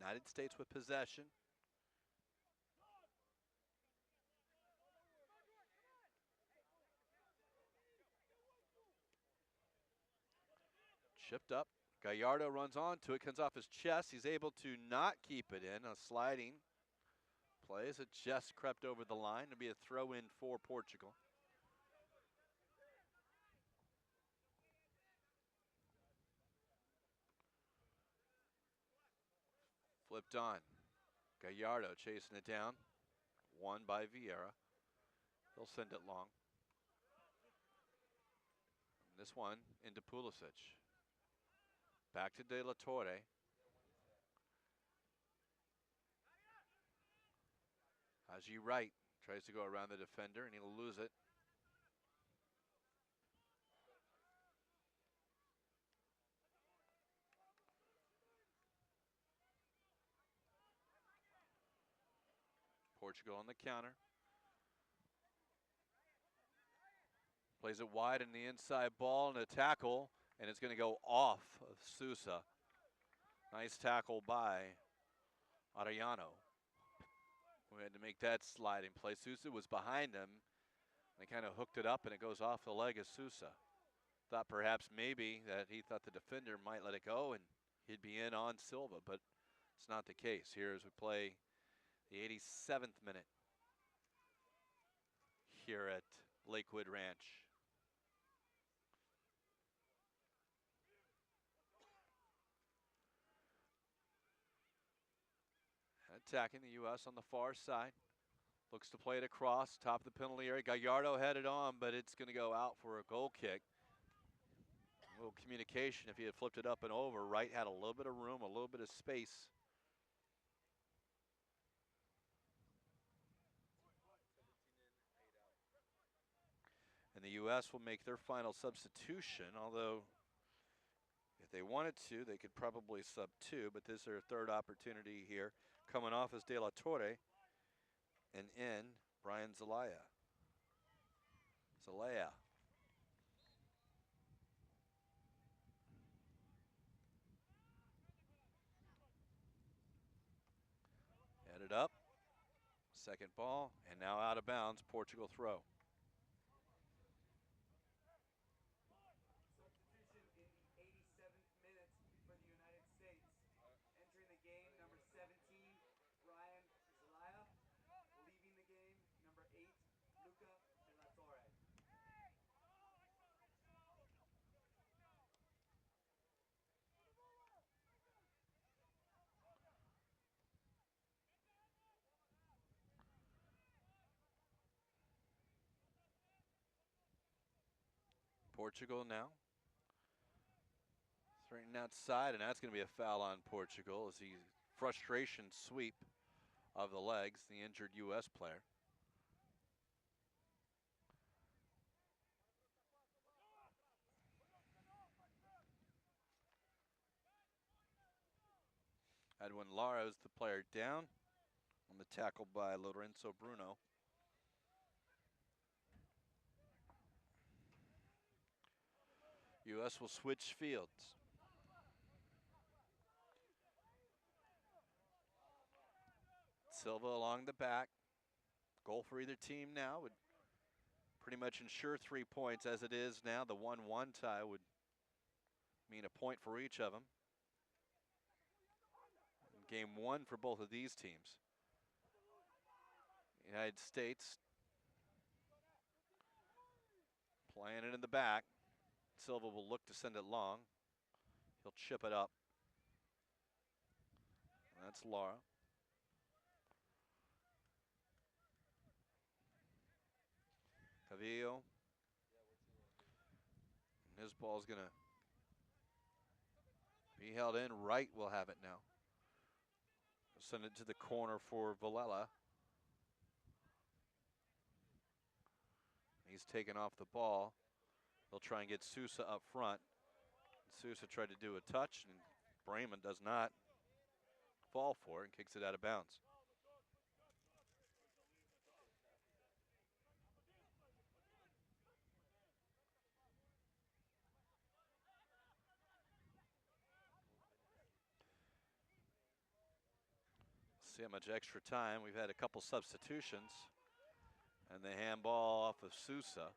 United States with possession. Chipped up. Gallardo runs onto it, comes off his chest. He's able to not keep it in. A sliding play as it just crept over the line to be a throw in for Portugal. Flipped on. Gallardo chasing it down. Won by Vieira. He'll send it long. This one into Pulisic. Back to De La Torre. Haji Wright tries to go around the defender and he'll lose it. Portugal on the counter. Plays it wide in the inside ball and a tackle, and it's going to go off of Sousa. Nice tackle by Arellano. We had to make that sliding play. Sousa was behind him. They kind of hooked it up, and it goes off the leg of Sousa. Thought perhaps maybe that he thought the defender might let it go, and he'd be in on Silva, but it's not the case. Here as we play the 87th minute here at Lakewood Ranch. Attacking the U.S. on the far side. Looks to play it across, top of the penalty area. Gallardo headed on, but it's going to go out for a goal kick. A little communication if he had flipped it up and over. Wright had a little bit of room, a little bit of space. And the U.S. will make their final substitution, although if they wanted to, they could probably sub two, but this is their third opportunity here. Coming off is De La Torre, and in Brian Zelaya. Headed up, second ball, and now out of bounds, Portugal throw. Substitution in the 87th minute for the United States. Entering the game, number 17, Brian Zelaya. Leaving the game, number 8, Luca De La Torre. Portugal now. Straightened outside, and that's going to be a foul on Portugal as he frustration sweep of the legs, the injured U.S. player. Edwin Lara is the player down on the tackle by Lorenzo Bruno. U.S. will switch fields. Silva along the back. Goal for either team now would pretty much ensure 3 points as it is now. The 1-1 tie would mean a point for each of them. Game one for both of these teams. United States playing it in the back. Silva will look to send it long. He'll chip it up. That's Lara. Cavillo. And his ball's gonna be held in. Wright will have it now. Send it to the corner for Villela. He's taken off the ball. They'll try and get Sousa up front. Sousa tried to do a touch, and Bremen does not fall for it and kicks it out of bounds. See how much extra time. We've had a couple substitutions. And the handball off of Sousa.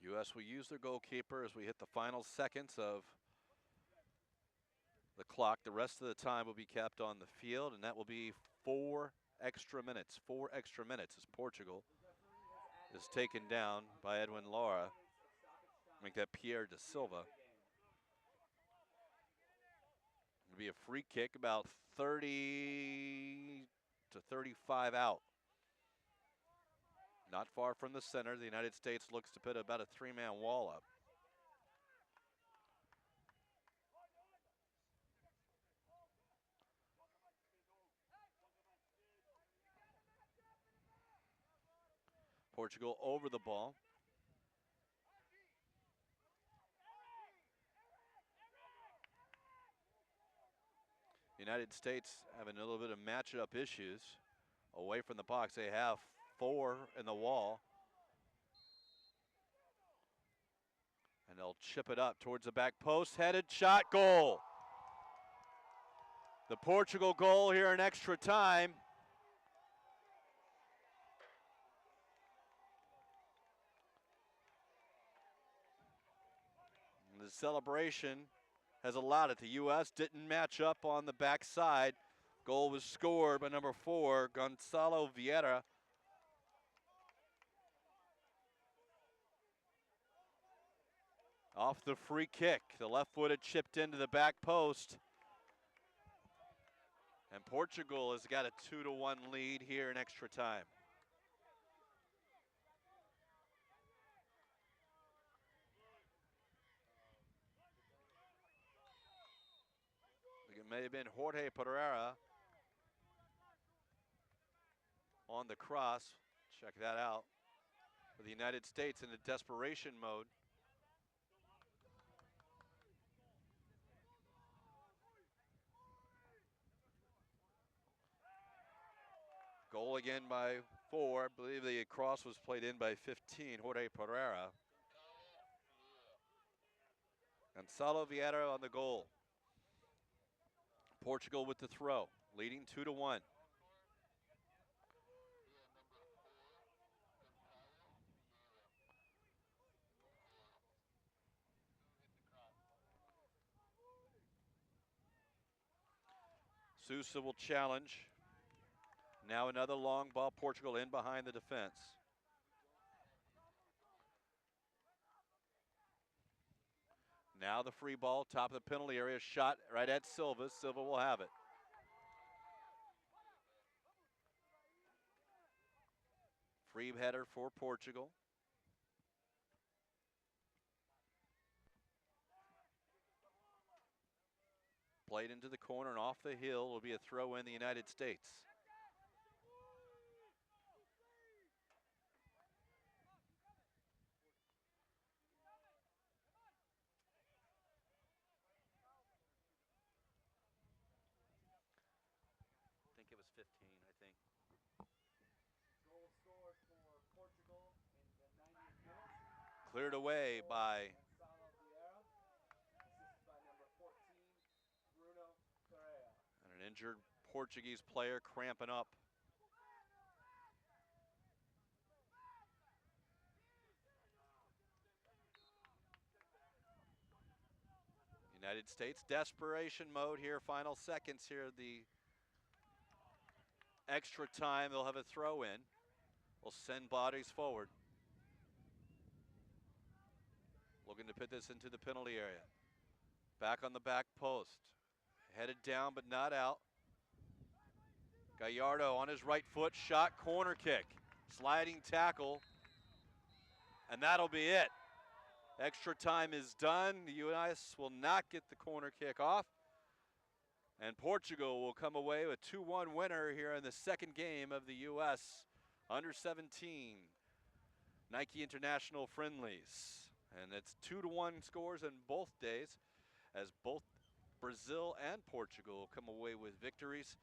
U.S. will use their goalkeeper as we hit the final seconds of the clock. The rest of the time will be kept on the field, and that will be 4 extra minutes. 4 extra minutes as Portugal is taken down by Edwin Lara. Make that Pierre da Silva. It'll be a free kick about 30 to 35 out. Not far from the center. The United States looks to put about a 3-man wall up. Portugal over the ball. United States having a little bit of matchup issues. Away from the box, they have 4 in the wall. And they'll chip it up towards the back post. Headed shot, goal. The Portugal goal here in extra time. And the celebration has allowed it. The U.S. didn't match up on the backside. Goal was scored by number 4, Goncalo Vieira. Off the free kick, the left-footed chipped into the back post. And Portugal has got a 2-1 lead here in extra time. It may have been Jorge Pereira on the cross. Check that out. For the United States in a desperation mode. Goal again by 4. I believe the cross was played in by 15, Jorge Pereira. Goncalo Vieira on the goal. Portugal with the throw, leading 2-1. Sousa will challenge. Now another long ball, Portugal in behind the defense. Now the free ball, top of the penalty area, shot right at Silva. Silva will have it. Free header for Portugal. Played into the corner and off the hill will be a throw in the United States. I think it was 15, I think. Goal scored for Portugal in the 90th minute. Cleared away by Goncalo Vieira, assisted by number 14, Bruno Correia. and an injured Portuguese player cramping up. United States desperation mode here, final seconds here. The extra time, they'll have a throw in. We'll send bodies forward. Looking to put this into the penalty area. Back on the back post. Headed down but not out. Gallardo on his right foot, shot, corner kick. Sliding tackle, and that'll be it. Extra time is done. The U.S. will not get the corner kick off. And Portugal will come away with 2-1 winner here in the second game of the U.S. Under-17 Nike International Friendlies. And it's 2-1 scores in both days as both Brazil and Portugal come away with victories.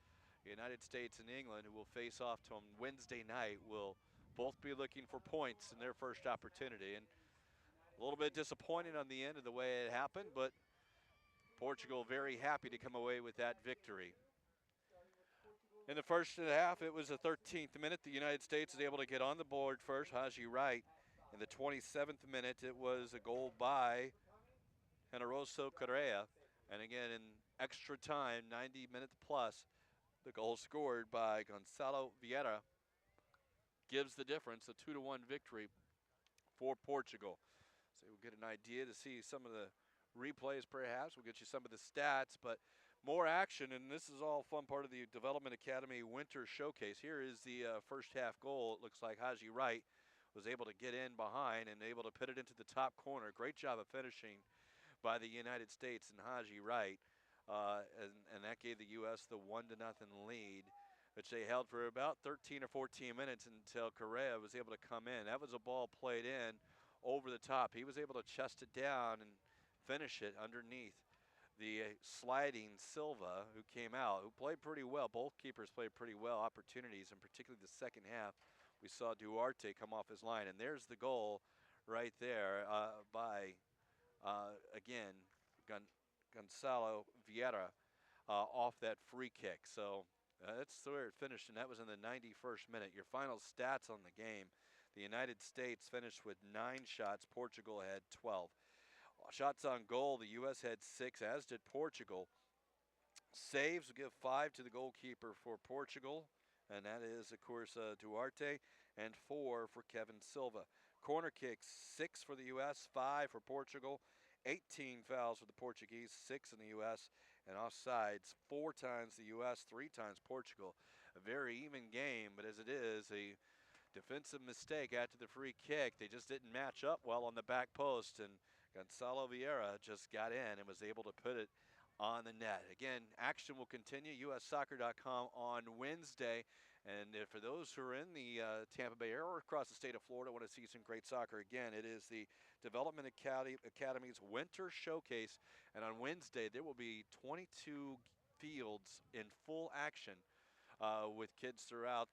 The United States and England, who will face off on Wednesday night, will both be looking for points in their first opportunity. And a little bit disappointing on the end of the way it happened, but Portugal very happy to come away with that victory. In the first half, it was the 13th minute. The United States was able to get on the board first, Haji Wright. In the 27th minute, it was a goal by Generoso Correia. And again, in extra time, 90 minutes plus, the goal scored by Goncalo Vieira gives the difference, a 2-1 victory for Portugal. So we'll get an idea to see some of the replays perhaps. We'll get you some of the stats, but more action, and this is all fun part of the Development Academy Winter Showcase. Here is the first half goal. It looks like Haji Wright was able to get in behind and able to put it into the top corner. Great job of finishing by the United States and Haji Wright, and that gave the U.S. the 1-0 lead, which they held for about 13 or 14 minutes until Correia was able to come in. That was a ball played in over the top. He was able to chest it down and finish it underneath the sliding Silva, who came out, who played pretty well. Both keepers played pretty well, opportunities, and particularly the second half. We saw Duarte come off his line, and there's the goal right there by, again, Goncalo Vieira off that free kick. So that's where it finished, and that was in the 91st minute. Your final stats on the game: the United States finished with 9 shots. Portugal had 12. Shots on goal, the U.S. had 6, as did Portugal. Saves, will give 5 to the goalkeeper for Portugal, and that is, of course, Duarte, and 4 for Kevin Silva. Corner kicks, 6 for the U.S., 5 for Portugal. 18 fouls for the Portuguese, 6 in the U.S., and offsides 4 times the U.S., 3 times Portugal. A very even game, but as it is, a defensive mistake after the free kick. They just didn't match up well on the back post, and Goncalo Vieira just got in and was able to put it on the net. Again, action will continue, ussoccer.com on Wednesday. And for those who are in the Tampa Bay area or across the state of Florida want to see some great soccer, again, it is the Development Academy's Winter Showcase. And on Wednesday, there will be 22 fields in full action with kids throughout,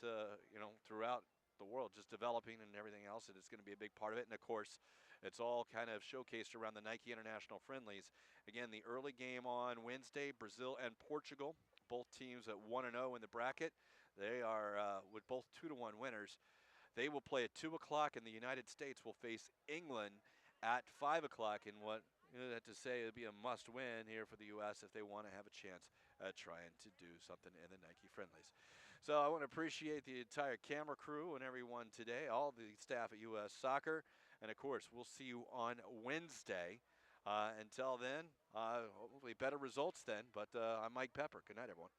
throughout the world, just developing and everything else. And it's going to be a big part of it. And of course, it's all kind of showcased around the Nike International Friendlies. Again, the early game on Wednesday, Brazil and Portugal, both teams at 1-0 in the bracket. They are with both 2-1 winners. They will play at 2 o'clock, and the United States will face England at 5 o'clock in what you have to say it'll be a must-win here for the U.S. if they want to have a chance at trying to do something in the Nike Friendlies. So I want to appreciate the entire camera crew and everyone today, all the staff at U.S. Soccer, and of course we'll see you on Wednesday. Until then, hopefully better results then. But I'm Mike Pepper. Good night, everyone.